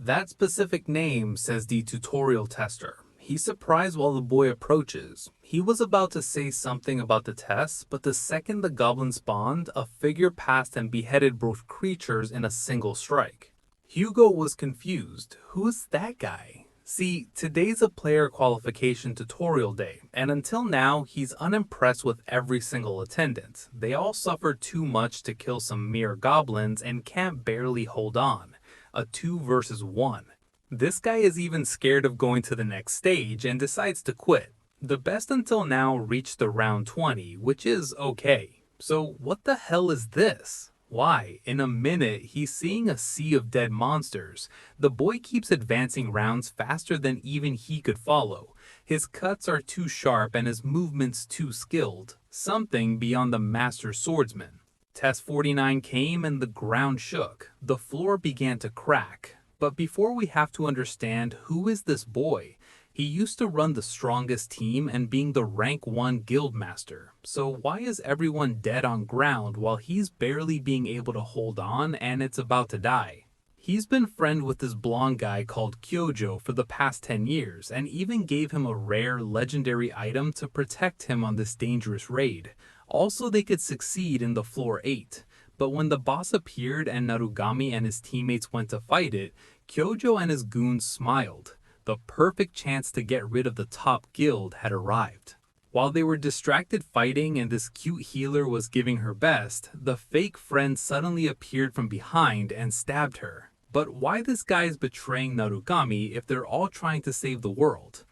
That specific name, says the tutorial tester. He's surprised while the boy approaches. He was about to say something about the test, but the second the goblin spawned, a figure passed and beheaded both creatures in a single strike. Hugo was confused. Who's that guy? See, today's a player qualification tutorial day, and until now, he's unimpressed with every single attendant. They all suffered too much to kill some mere goblins and can't barely hold on. A 2 versus 1. This guy is even scared of going to the next stage and decides to quit. The best until now reached the round 20, which is okay. So what the hell is this? Why, in a minute, he's seeing a sea of dead monsters. The boy keeps advancing rounds faster than even he could follow. His cuts are too sharp and his movements too skilled. Something beyond the master swordsman. Test 49 came and the ground shook. The floor began to crack. But before we have to understand who is this boy, he used to run the strongest team and being the rank 1 guild master. So why is everyone dead on ground while he's barely being able to hold on and it's about to die? He's been friend with this blonde guy called Kyojo for the past 10 years and even gave him a rare legendary item to protect him on this dangerous raid. Also, they could succeed in the floor 8. But when the boss appeared and Narukami and his teammates went to fight it, Kyojo and his goons smiled. The perfect chance to get rid of the top guild had arrived. While they were distracted fighting and this cute healer was giving her best, the fake friend suddenly appeared from behind and stabbed her. But why this guy is betraying Narukami if they're all trying to save the world?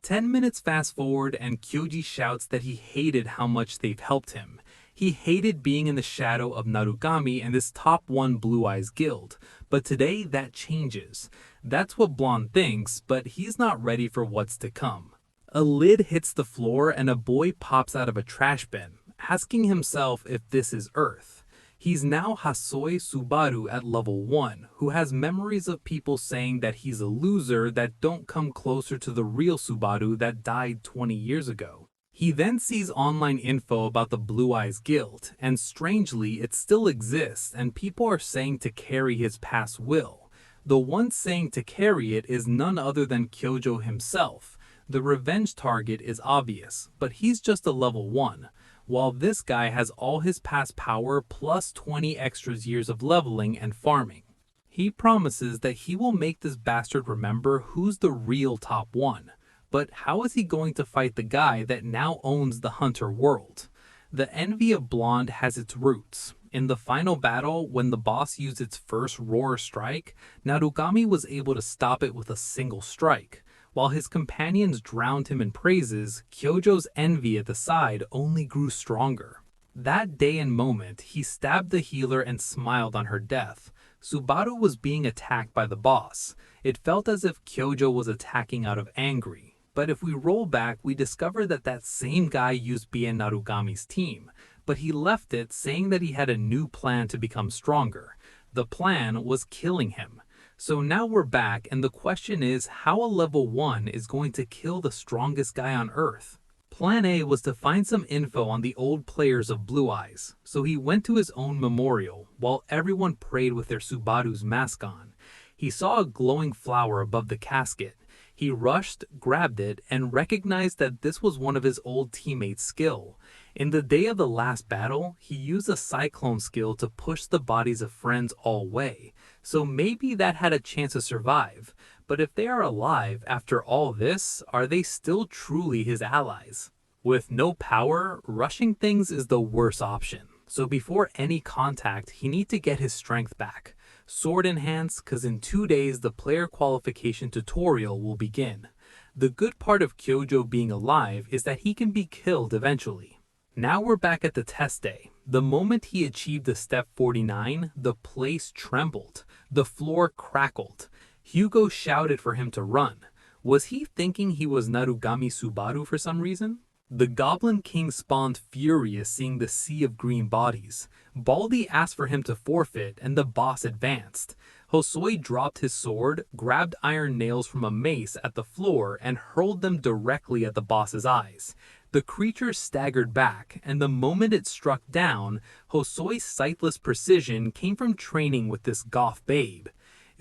10 minutes fast forward and Kyoji shouts that he hated how much they've helped him. He hated being in the shadow of Narukami and this top 1 Blue Eyes guild. But today that changes. That's what Blonde thinks, but he's not ready for what's to come. A lid hits the floor and a boy pops out of a trash bin, asking himself if this is Earth. He's now Hosoy Subaru at level 1, who has memories of people saying that he's a loser that don't come closer to the real Subaru that died 20 years ago. He then sees online info about the Blue Eyes Guild, and strangely it still exists and people are saying to carry his past will. The one saying to carry it is none other than Kyojo himself. The revenge target is obvious, but he's just a level 1, while this guy has all his past power plus 20 extra years of leveling and farming. He promises that he will make this bastard remember who's the real top 1. But how is he going to fight the guy that now owns the Hunter world? The envy of Blonde has its roots. In the final battle, when the boss used its first roar strike, Narukami was able to stop it with a single strike. While his companions drowned him in praises, Kyojo's envy at the side only grew stronger. That day and moment, he stabbed the healer and smiled on her death. Subaru was being attacked by the boss. It felt as if Kyojo was attacking out of anger. But if we roll back, we discover that that same guy used to be in Narukami's team, but he left it saying that he had a new plan to become stronger. The plan was killing him. So now we're back and the question is how a level 1 is going to kill the strongest guy on Earth. Plan A was to find some info on the old players of Blue Eyes, so he went to his own memorial while everyone prayed with their Subaru's mask on. He saw a glowing flower above the casket. He rushed, grabbed it, and recognized that this was one of his old teammates' skill. In the day of the last battle, he used a cyclone skill to push the bodies of friends all away, so maybe that had a chance to survive. But if they are alive after all this, are they still truly his allies? With no power, rushing things is the worst option. So before any contact, he needs to get his strength back. Sword in hands, cause in 2 days the player qualification tutorial will begin. The good part of Kyojo being alive is that he can be killed eventually. Now we're back at the test day. The moment he achieved the step 49, the place trembled. The floor crackled. Hugo shouted for him to run. Was he thinking he was Narukami Subaru for some reason? The Goblin King spawned furious seeing the sea of green bodies. Baldi asked for him to forfeit and the boss advanced. Hosoy dropped his sword, grabbed iron nails from a mace at the floor and hurled them directly at the boss's eyes. The creature staggered back, and the moment it struck down, Hosoy's sightless precision came from training with this goth babe.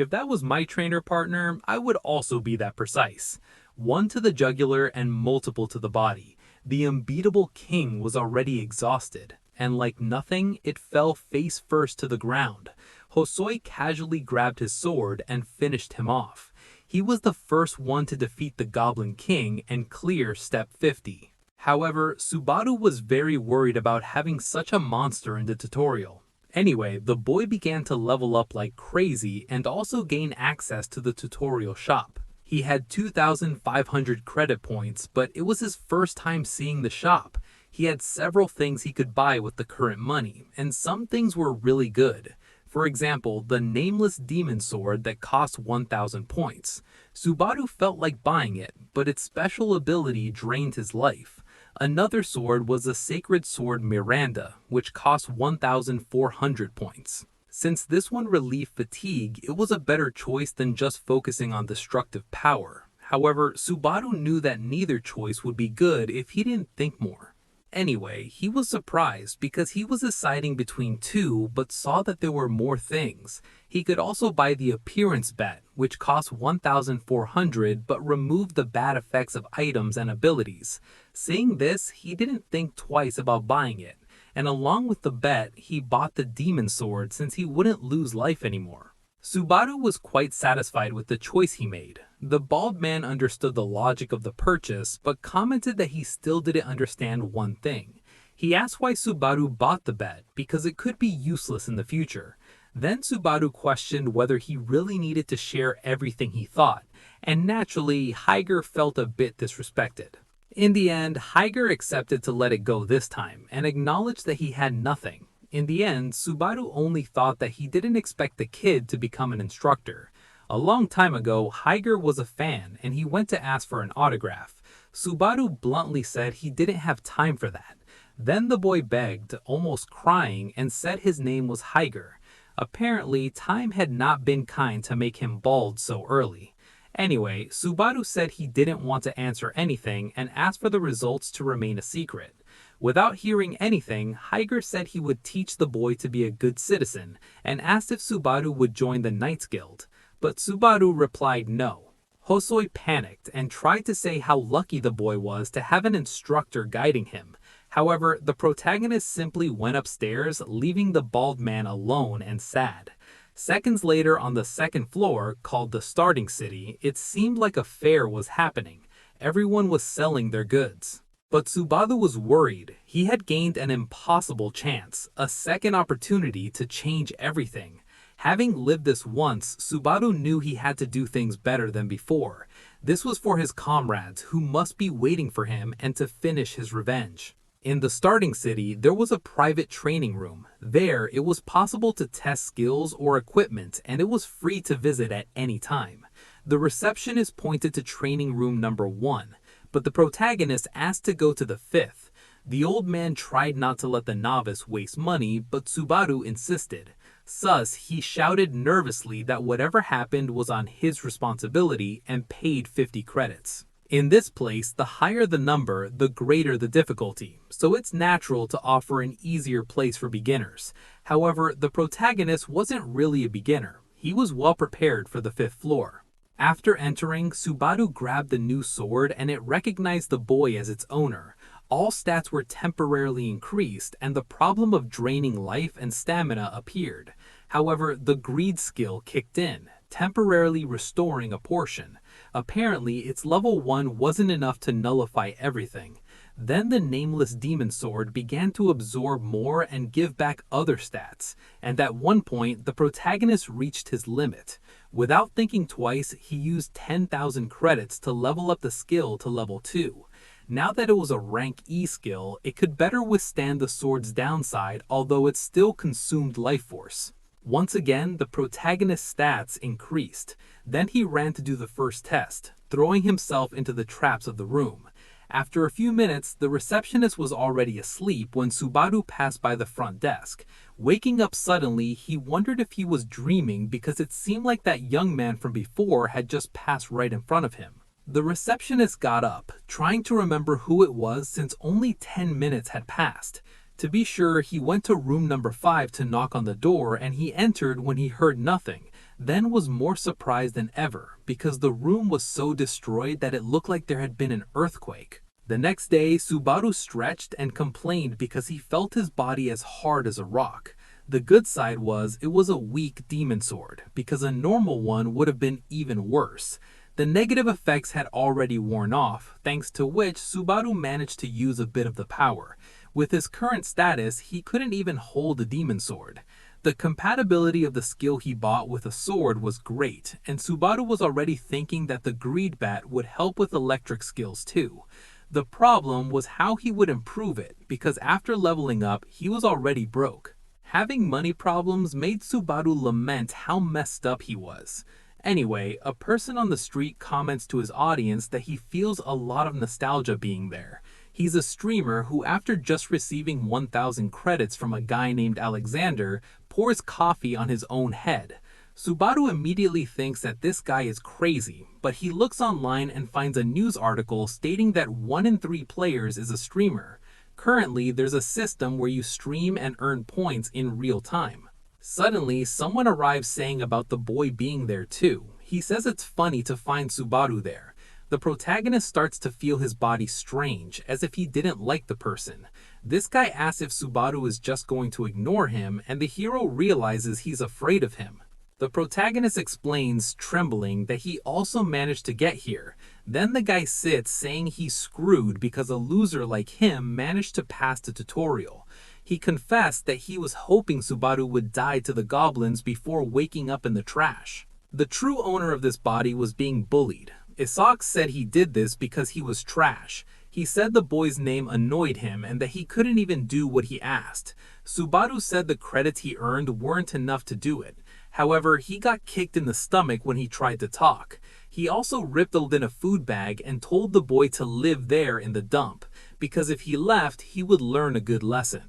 If that was my trainer partner, I would also be that precise. One to the jugular and multiple to the body. The unbeatable king was already exhausted, and like nothing, it fell face first to the ground. Hosoy casually grabbed his sword and finished him off. He was the first one to defeat the Goblin King and clear step 50. However, Subaru was very worried about having such a monster in the tutorial. Anyway, the boy began to level up like crazy and also gain access to the tutorial shop. He had 2,500 credit points, but it was his first time seeing the shop. He had several things he could buy with the current money, and some things were really good. For example, the nameless demon sword that cost 1,000 points. Subaru felt like buying it, but its special ability drained his life. Another sword was the sacred sword Miranda, which cost 1,400 points. Since this one relieved fatigue, it was a better choice than just focusing on destructive power. However, Subaru knew that neither choice would be good if he didn't think more. Anyway, he was surprised because he was deciding between two but saw that there were more things. He could also buy the appearance bet, which cost 1,400 but removed the bad effects of items and abilities. Seeing this, he didn't think twice about buying it, and along with the bet, he bought the demon sword since he wouldn't lose life anymore. Subaru was quite satisfied with the choice he made. The bald man understood the logic of the purchase, but commented that he still didn't understand one thing. He asked why Subaru bought the bet, because it could be useless in the future. Then Subaru questioned whether he really needed to share everything he thought, and naturally, Higer felt a bit disrespected. In the end, Higer accepted to let it go this time, and acknowledged that he had nothing. In the end, Subaru only thought that he didn't expect the kid to become an instructor. A long time ago, Higer was a fan and he went to ask for an autograph. Subaru bluntly said he didn't have time for that. Then the boy begged, almost crying, and said his name was Higer. Apparently, time had not been kind to make him bald so early. Anyway, Subaru said he didn't want to answer anything and asked for the results to remain a secret. Without hearing anything, Higer said he would teach the boy to be a good citizen and asked if Subaru would join the Knights Guild, but Subaru replied no. Hosoy panicked and tried to say how lucky the boy was to have an instructor guiding him. However, the protagonist simply went upstairs, leaving the bald man alone and sad. Seconds later, on the second floor, called the Starting City, it seemed like a fair was happening. Everyone was selling their goods. But Subaru was worried. He had gained an impossible chance, a second opportunity to change everything. Having lived this once, Subaru knew he had to do things better than before. This was for his comrades, who must be waiting for him, and to finish his revenge. In the Starting City, there was a private training room. There, it was possible to test skills or equipment, and it was free to visit at any time. The receptionist pointed to training room number 1. But the protagonist asked to go to the 5th. The old man tried not to let the novice waste money, but Subaru insisted. Thus, he shouted nervously that whatever happened was on his responsibility and paid 50 credits. In this place, the higher the number, the greater the difficulty, so it's natural to offer an easier place for beginners. However, the protagonist wasn't really a beginner. He was well prepared for the 5th floor. After entering, Subaru grabbed the new sword and it recognized the boy as its owner. All stats were temporarily increased and the problem of draining life and stamina appeared. However, the greed skill kicked in, temporarily restoring a portion. Apparently, its level 1 wasn't enough to nullify everything. Then the nameless demon sword began to absorb more and give back other stats, and at one point, the protagonist reached his limit. Without thinking twice, he used 10,000 credits to level up the skill to level 2. Now that it was a rank E skill, it could better withstand the sword's downside, although it still consumed life force. Once again, the protagonist's stats increased. Then he ran to do the first test, throwing himself into the traps of the room. After a few minutes, the receptionist was already asleep when Subaru passed by the front desk. Waking up suddenly, he wondered if he was dreaming because it seemed like that young man from before had just passed right in front of him. The receptionist got up, trying to remember who it was since only 10 minutes had passed. To be sure, he went to room number 5 to knock on the door and he entered when he heard nothing. then was more surprised than ever because the room was so destroyed that it looked like there had been an earthquake. The next day, Subaru stretched and complained because he felt his body as hard as a rock. The good side was it was a weak demon sword, because a normal one would have been even worse. The negative effects had already worn off, thanks to which Subaru managed to use a bit of the power. With his current status, he couldn't even hold a demon sword. The compatibility of the skill he bought with a sword was great, and Subaru was already thinking that the greed bat would help with electric skills too. The problem was how he would improve it, because after leveling up, he was already broke. Having money problems made Subaru lament how messed up he was. Anyway, a person on the street comments to his audience that he feels a lot of nostalgia being there. He's a streamer who, after just receiving 1,000 credits from a guy named Alexander, pours coffee on his own head. Subaru immediately thinks that this guy is crazy, but he looks online and finds a news article stating that 1 in 3 players is a streamer. Currently, there's a system where you stream and earn points in real time. Suddenly, someone arrives saying about the boy being there too. He says it's funny to find Subaru there. The protagonist starts to feel his body strange, as if he didn't like the person. This guy asks if Subaru is just going to ignore him, and the hero realizes he's afraid of him. The protagonist explains, trembling, that he also managed to get here. Then the guy sits, saying he's screwed because a loser like him managed to pass the tutorial. He confessed that he was hoping Subaru would die to the goblins before waking up in the trash. The true owner of this body was being bullied. Isaac said he did this because he was trash. He said the boy's name annoyed him and that he couldn't even do what he asked. Subaru said the credits he earned weren't enough to do it. However, he got kicked in the stomach when he tried to talk. He also rippled in a food bag and told the boy to live there in the dump, because if he left, he would learn a good lesson.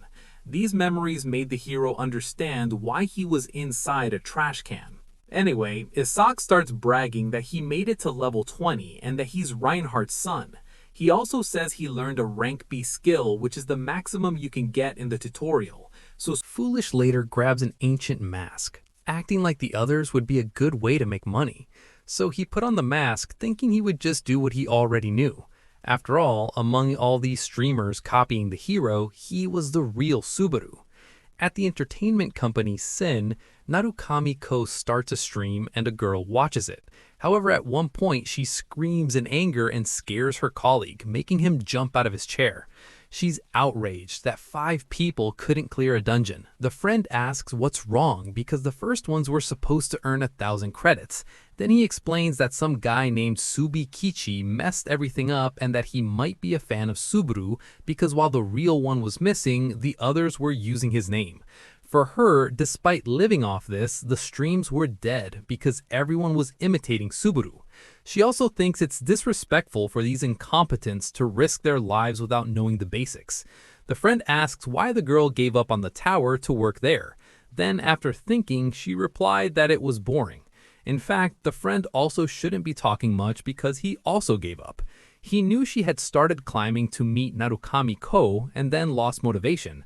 These memories made the hero understand why he was inside a trash can. Anyway, Isaac starts bragging that he made it to level 20 and that he's Reinhardt's son. He also says he learned a rank B skill, which is the maximum you can get in the tutorial. So Foolish later grabs an ancient mask, acting like the others would be a good way to make money. So he put on the mask thinking he would just do what he already knew. After all, among all these streamers copying the hero, he was the real Subaru. At the entertainment company Sin, Narukami starts a stream and a girl watches it. However, at one point she screams in anger and scares her colleague, making him jump out of his chair. She's outraged that 5 people couldn't clear a dungeon. The friend asks what's wrong because the first ones were supposed to earn 1,000 credits. Then he explains that some guy named Subikichi messed everything up and that he might be a fan of Subaru because while the real one was missing, the others were using his name. For her, despite living off this, the streams were dead because everyone was imitating Subaru. She also thinks it's disrespectful for these incompetents to risk their lives without knowing the basics. The friend asks why the girl gave up on the tower to work there. Then, after thinking, she replied that it was boring. In fact, the friend also shouldn't be talking much because he also gave up. He knew she had started climbing to meet Narukami and then lost motivation.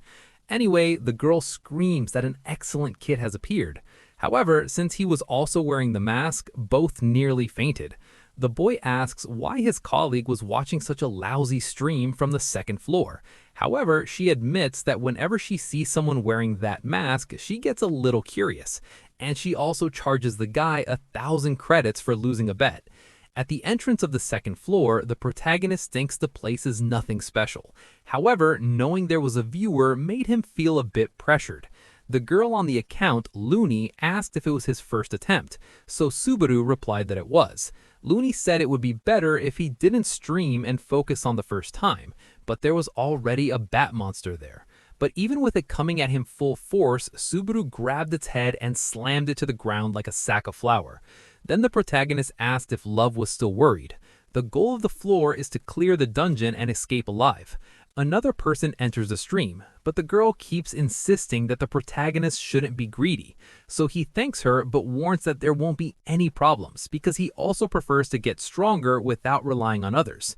Anyway, the girl screams that an excellent kid has appeared. However, since he was also wearing the mask, both nearly fainted. The boy asks why his colleague was watching such a lousy stream from the 2nd floor. However, she admits that whenever she sees someone wearing that mask, she gets a little curious. And she also charges the guy 1,000 credits for losing a bet. At the entrance of the 2nd floor, the protagonist thinks the place is nothing special. However, knowing there was a viewer made him feel a bit pressured. The girl on the account, Looney, asked if it was his first attempt, so Subaru replied that it was. Looney said it would be better if he didn't stream and focus on the first time, but there was already a bat monster there. But even with it coming at him full force, Subaru grabbed its head and slammed it to the ground like a sack of flour. Then the protagonist asked if Love was still worried. The goal of the floor is to clear the dungeon and escape alive. Another person enters the stream, but the girl keeps insisting that the protagonist shouldn't be greedy. So he thanks her but warns that there won't be any problems because he also prefers to get stronger without relying on others.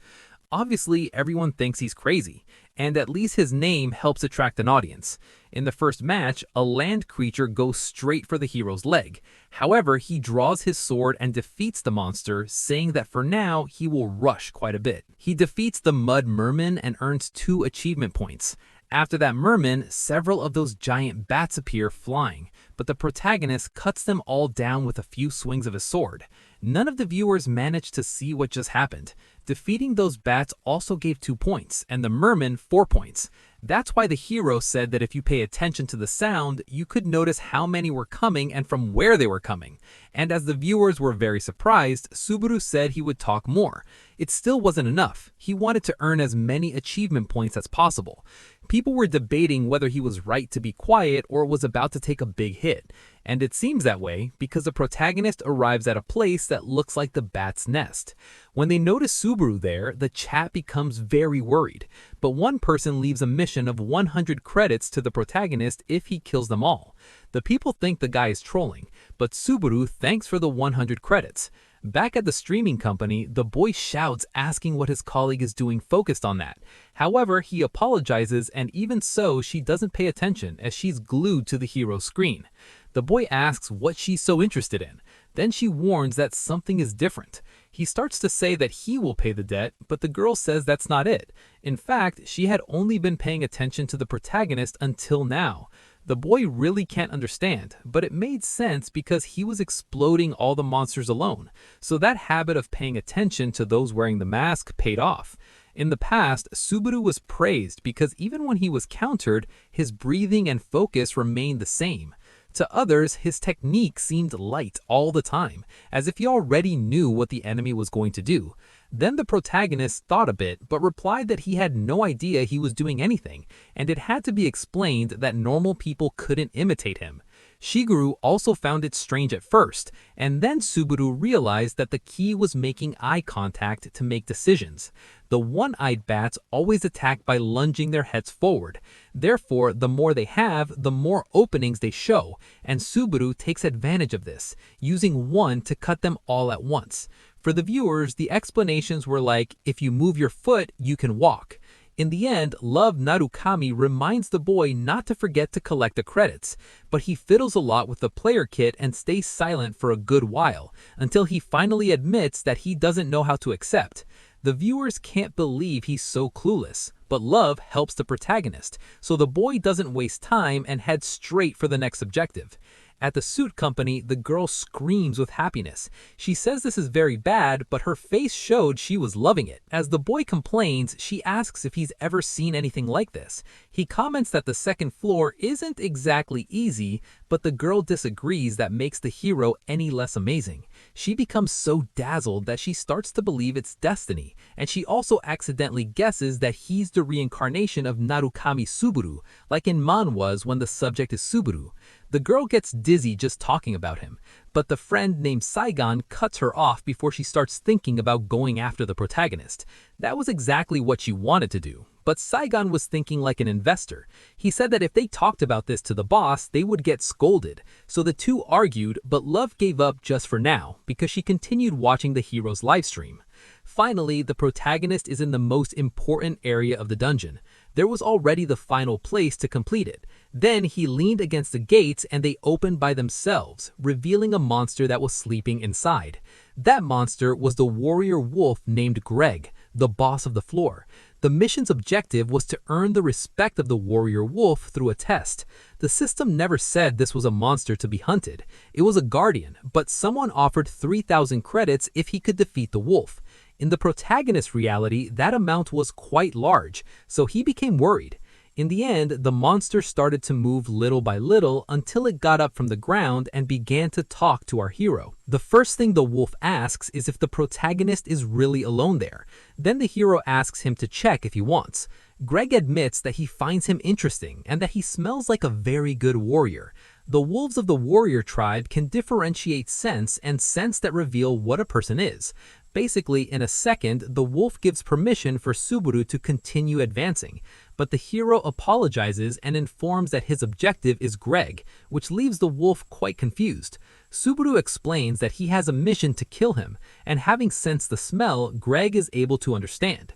Obviously, everyone thinks he's crazy, and at least his name helps attract an audience. In the first match, a land creature goes straight for the hero's leg. However, he draws his sword and defeats the monster, saying that for now, he will rush quite a bit. He defeats the mud merman and earns 2 achievement points. After that merman, several of those giant bats appear flying, but the protagonist cuts them all down with a few swings of his sword. None of the viewers managed to see what just happened. Defeating those bats also gave 2 points, and the merman 4 points. That's why the hero said that if you pay attention to the sound, you could notice how many were coming and from where they were coming. And as the viewers were very surprised, Subaru said he would talk more. It still wasn't enough. He wanted to earn as many achievement points as possible. People were debating whether he was right to be quiet or was about to take a big hit. And it seems that way because the protagonist arrives at a place that looks like the bat's nest. When they notice Subaru there, the chat becomes very worried. But one person leaves a mission of 100 credits to the protagonist if he kills them all. The people think the guy is trolling, but Subaru thanks for the 100 credits. Back at the streaming company, the boy shouts asking what his colleague is doing focused on that. However, he apologizes, and even so, she doesn't pay attention as she's glued to the hero's screen. The boy asks what she's so interested in. Then she warns that something is different. He starts to say that he will pay the debt, but the girl says that's not it. In fact, she had only been paying attention to the protagonist until now. The boy really can't understand, but it made sense because he was exploding all the monsters alone, so that habit of paying attention to those wearing the mask paid off. In the past, Subaru was praised because even when he was countered, his breathing and focus remained the same. To others, his technique seemed light all the time, as if he already knew what the enemy was going to do. Then the protagonist thought a bit, but replied that he had no idea he was doing anything, and it had to be explained that normal people couldn't imitate him. Shigeru also found it strange at first, and then Subaru realized that the key was making eye contact to make decisions. The one-eyed bats always attack by lunging their heads forward. Therefore, the more they have, the more openings they show, and Subaru takes advantage of this, using one to cut them all at once. For the viewers, the explanations were like, if you move your foot, you can walk. In the end, Love Narukami reminds the boy not to forget to collect the credits, but he fiddles a lot with the player kit and stays silent for a good while, until he finally admits that he doesn't know how to accept. The viewers can't believe he's so clueless, but Love helps the protagonist, so the boy doesn't waste time and heads straight for the next objective. At the suit company, the girl screams with happiness. She says this is very bad, but her face showed she was loving it. As the boy complains, she asks if he's ever seen anything like this. He comments that the second floor isn't exactly easy, but the girl disagrees that makes the hero any less amazing. She becomes so dazzled that she starts to believe it's destiny, and she also accidentally guesses that he's the reincarnation of Narukami Subaru, like in manhwas when the subject is Subaru. The girl gets dizzy just talking about him, but the friend named Saigon cuts her off before she starts thinking about going after the protagonist. That was exactly what she wanted to do, but Saigon was thinking like an investor. He said that if they talked about this to the boss, they would get scolded. So the two argued, but Love gave up just for now because she continued watching the hero's livestream. Finally, the protagonist is in the most important area of the dungeon. There was already the final place to complete it. Then he leaned against the gates and they opened by themselves, revealing a monster that was sleeping inside. That monster was the warrior wolf named Greg, the boss of the floor. The mission's objective was to earn the respect of the warrior wolf through a test. The system never said this was a monster to be hunted. It was a guardian, but someone offered 3,000 credits if he could defeat the wolf. In the protagonist's reality, that amount was quite large, so he became worried. In the end, the monster started to move little by little until it got up from the ground and began to talk to our hero. The first thing the wolf asks is if the protagonist is really alone there. Then the hero asks him to check if he wants. Greg admits that he finds him interesting and that he smells like a very good warrior. The wolves of the warrior tribe can differentiate scents and scents that reveal what a person is. Basically, in a second, the wolf gives permission for Subaru to continue advancing, but the hero apologizes and informs that his objective is Greg, which leaves the wolf quite confused. Subaru explains that he has a mission to kill him, and having sensed the smell, Greg is able to understand.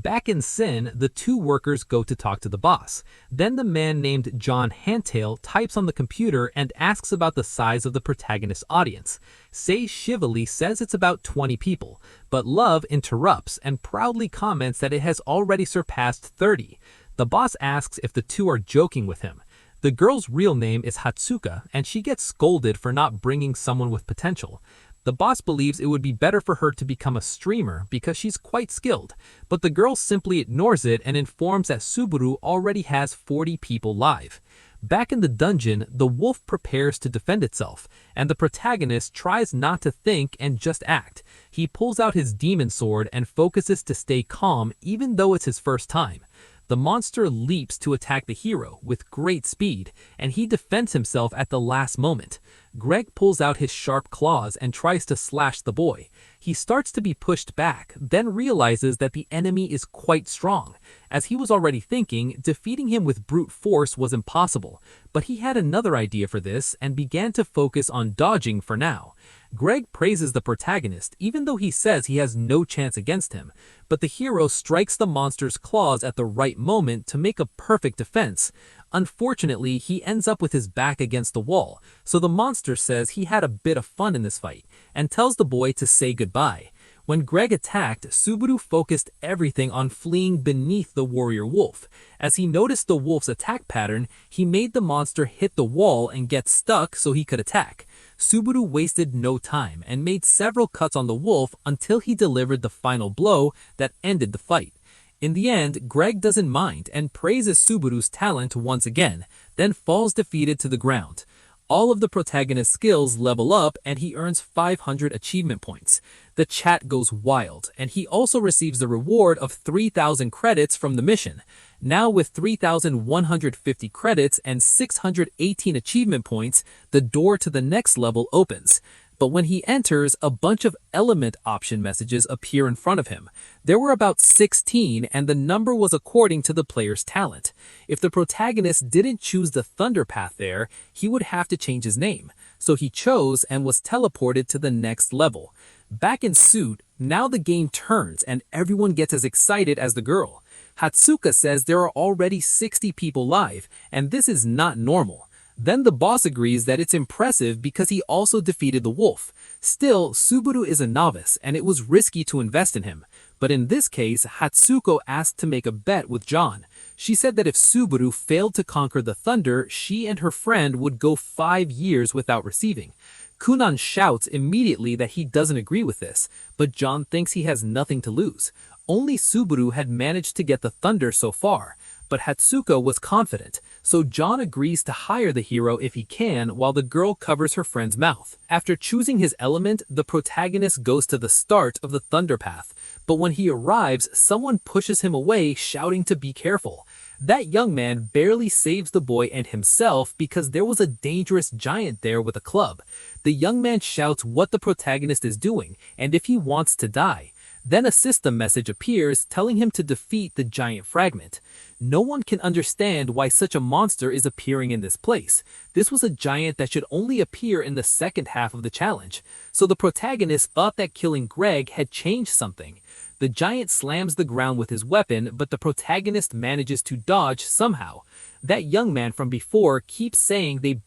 Back in Sin, the two workers go to talk to the boss. Then the man named John Handtail types on the computer and asks about the size of the protagonist's audience. Sei Shively says it's about 20 people, but Love interrupts and proudly comments that it has already surpassed 30. The boss asks if the two are joking with him. The girl's real name is Hatsuka, and she gets scolded for not bringing someone with potential. The boss believes it would be better for her to become a streamer because she's quite skilled, but the girl simply ignores it and informs that Subaru already has 40 people live. Back in the dungeon, the wolf prepares to defend itself, and the protagonist tries not to think and just act. He pulls out his demon sword and focuses to stay calm even though it's his first time. The monster leaps to attack the hero with great speed, and he defends himself at the last moment. Greg pulls out his sharp claws and tries to slash the boy. He starts to be pushed back, then realizes that the enemy is quite strong. As he was already thinking, defeating him with brute force was impossible, but he had another idea for this and began to focus on dodging for now. Greg praises the protagonist even though he says he has no chance against him, but the hero strikes the monster's claws at the right moment to make a perfect defense. Unfortunately, he ends up with his back against the wall, so the monster says he had a bit of fun in this fight and tells the boy to say goodbye. When Greg attacked, Subaru focused everything on fleeing beneath the warrior wolf. As he noticed the wolf's attack pattern, he made the monster hit the wall and get stuck so he could attack. Subaru wasted no time and made several cuts on the wolf until he delivered the final blow that ended the fight. In the end, Greg doesn't mind and praises Subaru's talent once again, then falls defeated to the ground. All of the protagonist's skills level up and he earns 500 achievement points. The chat goes wild, and he also receives the reward of 3,000 credits from the mission. Now with 3,150 credits and 618 achievement points, the door to the next level opens. But when he enters, a bunch of element option messages appear in front of him. There were about 16, and the number was according to the player's talent. If the protagonist didn't choose the Thunder Path there, he would have to change his name. So he chose and was teleported to the next level. Back in suit, now the game turns and everyone gets as excited as the girl. Hatsuka says there are already 60 people live, and this is not normal. Then the boss agrees that it's impressive because he also defeated the wolf. Still, Subaru is a novice and it was risky to invest in him. But in this case, Hatsuko asked to make a bet with John. She said that if Subaru failed to conquer the thunder, she and her friend would go 5 years without receiving. Kunan shouts immediately that he doesn't agree with this, but John thinks he has nothing to lose. Only Subaru had managed to get the thunder so far, but Hatsuko was confident, so John agrees to hire the hero if he can while the girl covers her friend's mouth. After choosing his element, the protagonist goes to the start of the Thunder Path, but when he arrives, someone pushes him away, shouting to be careful. That young man barely saves the boy and himself because there was a dangerous giant there with a club. The young man shouts what the protagonist is doing and if he wants to die. Then a system message appears telling him to defeat the giant fragment. No one can understand why such a monster is appearing in this place. This was a giant that should only appear in the second half of the challenge, so the protagonist thought that killing Greg had changed something. The giant slams the ground with his weapon, but the protagonist manages to dodge somehow. That young man from before keeps saying they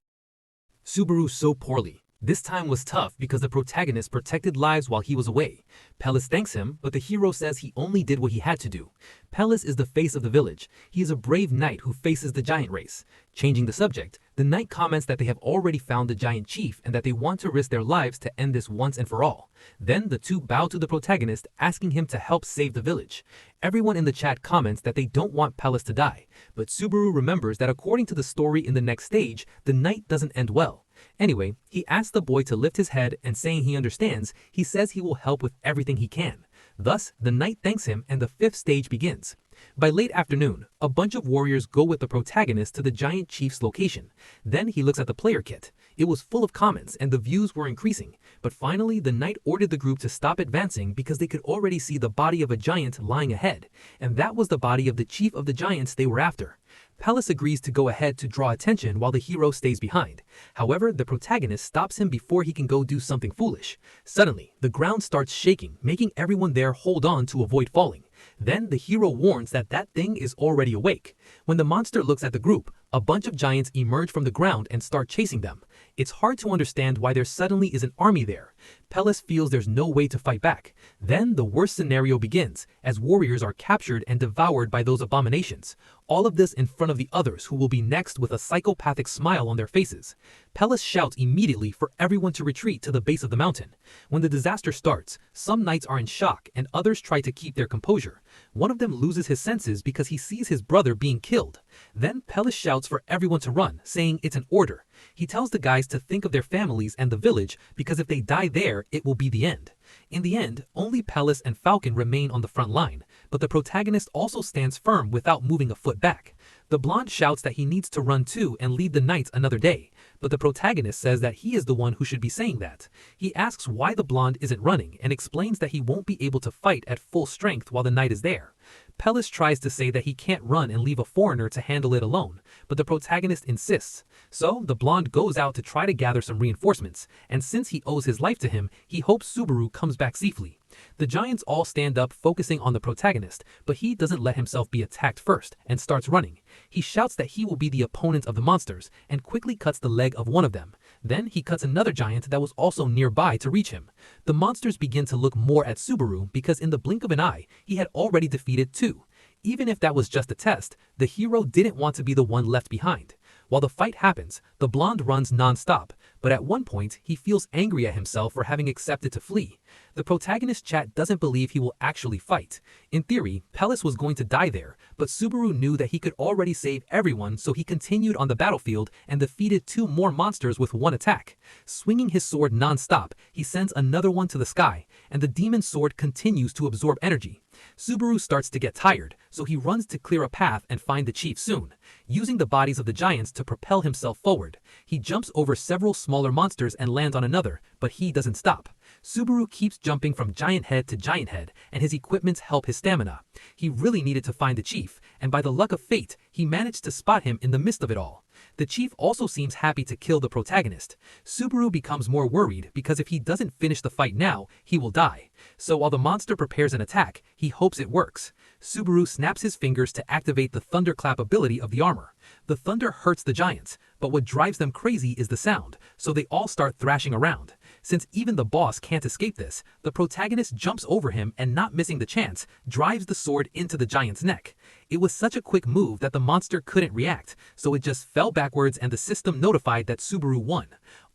Subaru so poorly. This time was tough because the protagonist protected lives while he was away. Pellis thanks him, but the hero says he only did what he had to do. Pellis is the face of the village. He is a brave knight who faces the giant race. Changing the subject, the knight comments that they have already found the giant chief and that they want to risk their lives to end this once and for all. Then the two bow to the protagonist, asking him to help save the village. Everyone in the chat comments that they don't want Pellis to die, but Subaru remembers that according to the story in the next stage, the night doesn't end well. Anyway, he asks the boy to lift his head and saying he understands, he says he will help with everything he can. Thus, the knight thanks him and the fifth stage begins. By late afternoon, a bunch of warriors go with the protagonist to the giant chief's location. Then he looks at the player kit. It was full of comments and the views were increasing, but finally the knight ordered the group to stop advancing because they could already see the body of a giant lying ahead, and that was the body of the chief of the giants they were after. Pellis agrees to go ahead to draw attention while the hero stays behind. However, the protagonist stops him before he can go do something foolish. Suddenly, the ground starts shaking, making everyone there hold on to avoid falling. Then the hero warns that that thing is already awake. When the monster looks at the group, a bunch of giants emerge from the ground and start chasing them. It's hard to understand why there suddenly is an army there. Pellis feels there's no way to fight back. Then the worst scenario begins, as warriors are captured and devoured by those abominations. All of this in front of the others who will be next with a psychopathic smile on their faces. Pellis shouts immediately for everyone to retreat to the base of the mountain. When the disaster starts, some knights are in shock and others try to keep their composure. One of them loses his senses because he sees his brother being killed. Then Pellis shouts for everyone to run, saying it's an order. He tells the guys to think of their families and the village because if they die there, it will be the end. In the end, only Pellis and Falcon remain on the front line, but the protagonist also stands firm without moving a foot back. The blonde shouts that he needs to run too and lead the knights another day, but the protagonist says that he is the one who should be saying that. He asks why the blonde isn't running and explains that he won't be able to fight at full strength while the knight is there. Pellis tries to say that he can't run and leave a foreigner to handle it alone, but the protagonist insists. So the blonde goes out to try to gather some reinforcements, and since he owes his life to him, he hopes Subaru comes back safely. The giants all stand up focusing on the protagonist, but he doesn't let himself be attacked first and starts running. He shouts that he will be the opponent of the monsters and quickly cuts the leg of one of them. Then he cuts another giant that was also nearby to reach him. The monsters begin to look more at Subaru because in the blink of an eye, he had already defeated two. Even if that was just a test, the hero didn't want to be the one left behind. While the fight happens, the blonde runs non-stop, but at one point, he feels angry at himself for having accepted to flee. The protagonist chat doesn't believe he will actually fight. In theory, Pellis was going to die there, but Subaru knew that he could already save everyone, so he continued on the battlefield and defeated two more monsters with one attack. Swinging his sword non-stop, he sends another one to the sky, and the demon sword continues to absorb energy. Subaru starts to get tired, so he runs to clear a path and find the chief soon. Using the bodies of the giants to propel himself forward, he jumps over several smaller monsters and lands on another, but he doesn't stop. Subaru keeps jumping from giant head to giant head, and his equipments help his stamina. He really needed to find the chief, and by the luck of fate, he managed to spot him in the midst of it all. The chief also seems happy to kill the protagonist. Subaru becomes more worried because if he doesn't finish the fight now, he will die. So while the monster prepares an attack, he hopes it works. Subaru snaps his fingers to activate the thunderclap ability of the armor. The thunder hurts the giants, but what drives them crazy is the sound, so they all start thrashing around. Since even the boss can't escape this, the protagonist jumps over him and, not missing the chance, drives the sword into the giant's neck. It was such a quick move that the monster couldn't react, so it just fell backwards and the system notified that Subaru won.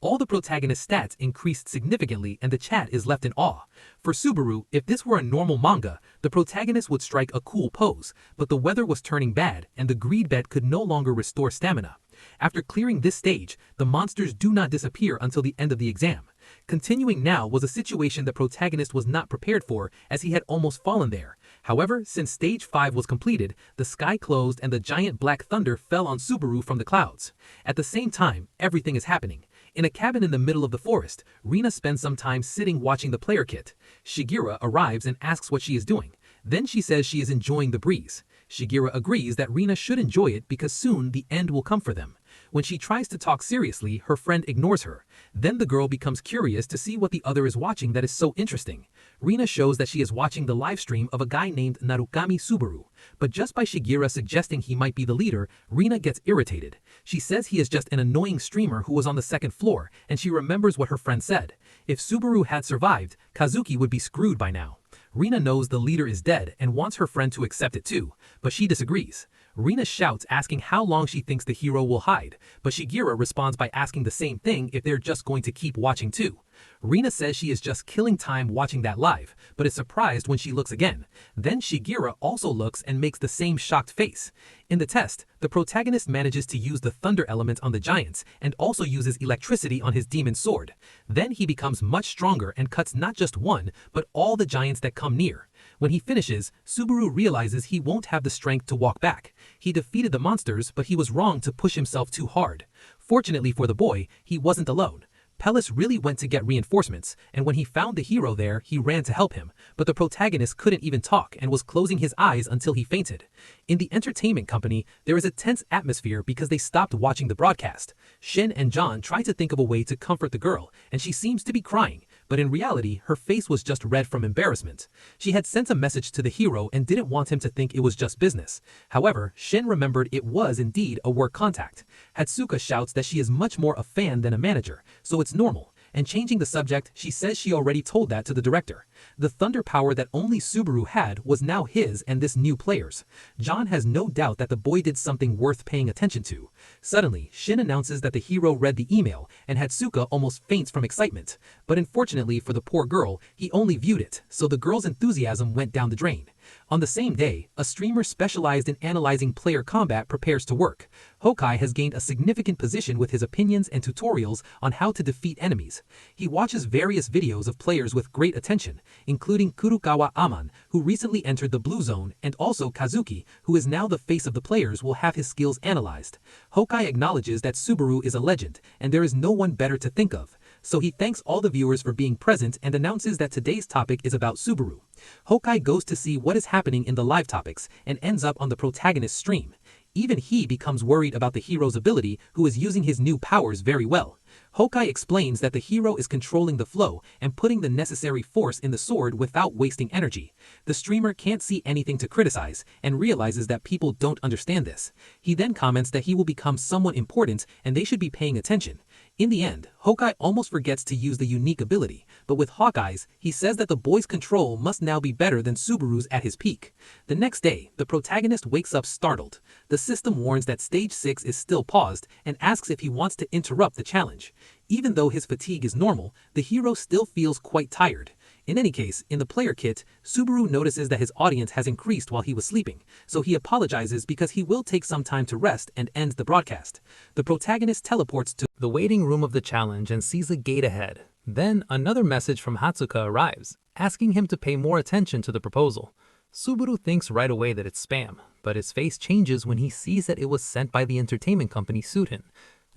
All the protagonist's stats increased significantly and the chat is left in awe. For Subaru, if this were a normal manga, the protagonist would strike a cool pose, but the weather was turning bad and the greed bed could no longer restore stamina. After clearing this stage, the monsters do not disappear until the end of the exam. Continuing now was a situation the protagonist was not prepared for, as he had almost fallen there. However, since stage 5 was completed, the sky closed and the giant black thunder fell on Subaru from the clouds. At the same time, everything is happening. In a cabin in the middle of the forest, Rina spends some time sitting watching the player kit. Shigira arrives and asks what she is doing. Then she says she is enjoying the breeze. Shigira agrees that Rina should enjoy it because soon the end will come for them. When she tries to talk seriously, her friend ignores her. Then the girl becomes curious to see what the other is watching that is so interesting. Rina shows that she is watching the live stream of a guy named Narukami Subaru. But just by Shigira suggesting he might be the leader, Rina gets irritated. She says he is just an annoying streamer who was on the second floor, and she remembers what her friend said. If Subaru had survived, Kazuki would be screwed by now. Rina knows the leader is dead and wants her friend to accept it too, but she disagrees. Rina shouts asking how long she thinks the hero will hide, but Shigira responds by asking the same thing if they're just going to keep watching too. Rina says she is just killing time watching that live, but is surprised when she looks again. Then Shigira also looks and makes the same shocked face. In the test, the protagonist manages to use the thunder element on the giants and also uses electricity on his demon sword. Then he becomes much stronger and cuts not just one, but all the giants that come near. When he finishes, Subaru realizes he won't have the strength to walk back. He defeated the monsters, but he was wrong to push himself too hard. Fortunately for the boy, he wasn't alone. Pellis really went to get reinforcements, and when he found the hero there, he ran to help him, but the protagonist couldn't even talk and was closing his eyes until he fainted. In the entertainment company, there is a tense atmosphere because they stopped watching the broadcast. Shin and John try to think of a way to comfort the girl, and she seems to be crying, but in reality, her face was just red from embarrassment. She had sent a message to the hero and didn't want him to think it was just business. However, Shin remembered it was indeed a work contact. Hatsuka shouts that she is much more a fan than a manager, so it's normal. And changing the subject, she says she already told that to the director. The thunder power that only Subaru had was now his and this new player's. John has no doubt that the boy did something worth paying attention to. Suddenly, Shin announces that the hero read the email, and Hatsuka almost faints from excitement. But unfortunately for the poor girl, he only viewed it, so the girl's enthusiasm went down the drain. On the same day, a streamer specialized in analyzing player combat prepares to work. Hokai has gained a significant position with his opinions and tutorials on how to defeat enemies. He watches various videos of players with great attention, including Kurukawa Aman, who recently entered the blue zone, and also Kazuki, who is now the face of the players, will have his skills analyzed. Hokai acknowledges that Subaru is a legend, and there is no one better to think of. So he thanks all the viewers for being present and announces that today's topic is about Subaru. Hokai goes to see what is happening in the live topics and ends up on the protagonist's stream. Even he becomes worried about the hero's ability, who is using his new powers very well. Hokai explains that the hero is controlling the flow and putting the necessary force in the sword without wasting energy. The streamer can't see anything to criticize and realizes that people don't understand this. He then comments that he will become someone important and they should be paying attention. In the end, Hokai almost forgets to use the unique ability, but with Hawkeye's, he says that the boy's control must now be better than Subaru's at his peak. The next day, the protagonist wakes up startled. The system warns that stage 6 is still paused and asks if he wants to interrupt the challenge. Even though his fatigue is normal, the hero still feels quite tired. In any case, in the player kit, Subaru notices that his audience has increased while he was sleeping, so he apologizes because he will take some time to rest and ends the broadcast. The protagonist teleports to the waiting room of the challenge and sees a gate ahead. Then another message from Hatsuka arrives, asking him to pay more attention to the proposal. Subaru thinks right away that it's spam, but his face changes when he sees that it was sent by the entertainment company Sutin.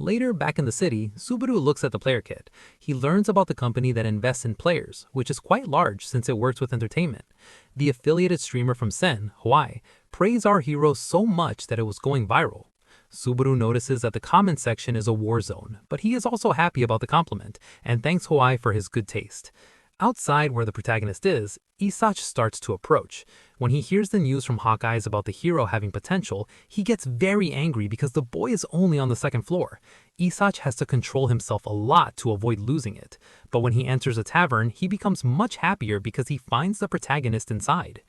Later, back in the city, Subaru looks at the player kit. He learns about the company that invests in players, which is quite large since it works with entertainment. The affiliated streamer from Sen, Hawaii, praised our hero so much that it was going viral. Subaru notices that the comment section is a war zone, but he is also happy about the compliment and thanks Hawaii for his good taste. Outside where the protagonist is, Isach starts to approach. When he hears the news from Hawkeyes about the hero having potential, he gets very angry because the boy is only on the second floor. Isach has to control himself a lot to avoid losing it, but when he enters a tavern, he becomes much happier because he finds the protagonist inside.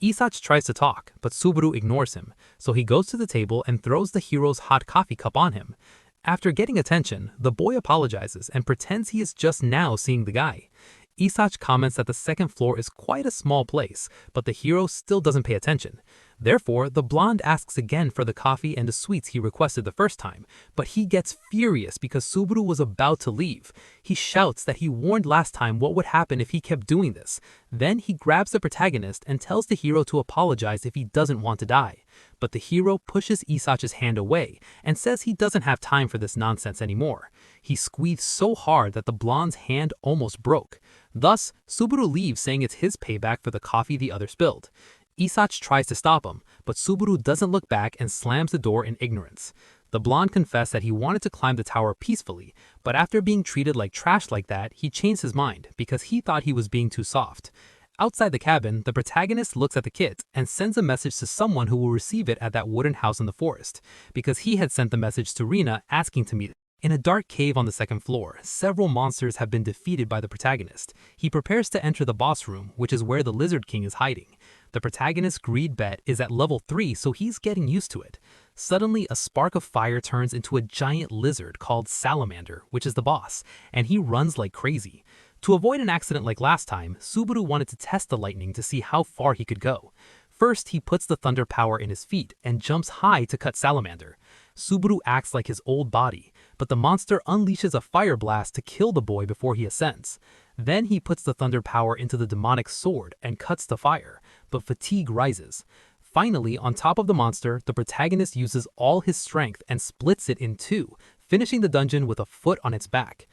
Isach tries to talk, but Subaru ignores him, so he goes to the table and throws the hero's hot coffee cup on him. After getting attention, the boy apologizes and pretends he is just now seeing the guy. Isach comments that the second floor is quite a small place, but the hero still doesn't pay attention. Therefore, the blonde asks again for the coffee and the sweets he requested the first time, but he gets furious because Subaru was about to leave. He shouts that he warned last time what would happen if he kept doing this. Then he grabs the protagonist and tells the hero to apologize if he doesn't want to die. But the hero pushes Isach's hand away and says he doesn't have time for this nonsense anymore. He squeezed so hard that the blonde's hand almost broke. Thus, Subaru leaves saying it's his payback for the coffee the other spilled. Isach tries to stop him, but Subaru doesn't look back and slams the door in ignorance. The blonde confessed that he wanted to climb the tower peacefully, but after being treated like trash like that, he changed his mind because he thought he was being too soft. Outside the cabin, the protagonist looks at the kit and sends a message to someone who will receive it at that wooden house in the forest, because he had sent the message to Rina asking to meet it. In a dark cave on the second floor, several monsters have been defeated by the protagonist. He prepares to enter the boss room, which is where the Lizard King is hiding. The protagonist's greed bet is at level 3, so he's getting used to it. Suddenly, a spark of fire turns into a giant lizard called Salamander, which is the boss, and he runs like crazy. To avoid an accident like last time, Subaru wanted to test the lightning to see how far he could go. First, he puts the thunder power in his feet and jumps high to cut Salamander. Subaru acts like his old body, but the monster unleashes a fire blast to kill the boy before he ascends. Then he puts the thunder power into the demonic sword and cuts the fire, but fatigue rises. Finally, on top of the monster, the protagonist uses all his strength and splits it in two, finishing the dungeon with a foot on its back.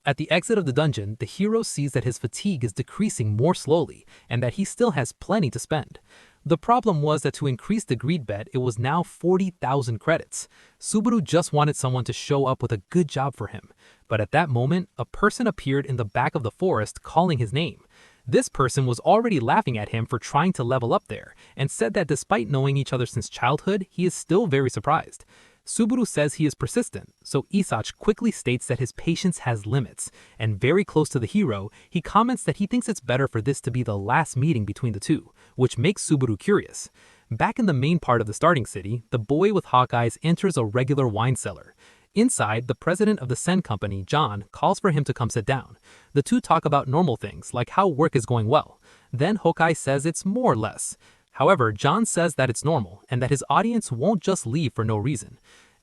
At the exit of the dungeon, the hero sees that his fatigue is decreasing more slowly and that he still has plenty to spend. The problem was that to increase the greed bet, it was now 40,000 credits. Subaru just wanted someone to show up with a good job for him. But at that moment, a person appeared in the back of the forest calling his name. This person was already laughing at him for trying to level up there, and said that despite knowing each other since childhood, he is still very surprised. Subaru says he is persistent, so Isach quickly states that his patience has limits, and very close to the hero, he comments that he thinks it's better for this to be the last meeting between the two, which makes Subaru curious. Back in the main part of the starting city, the boy with hawk eyes enters a regular wine cellar. Inside, the president of the Sen company, John, calls for him to come sit down. The two talk about normal things, like how work is going well. Then Hawkeye says it's more or less. However, John says that it's normal, and that his audience won't just leave for no reason.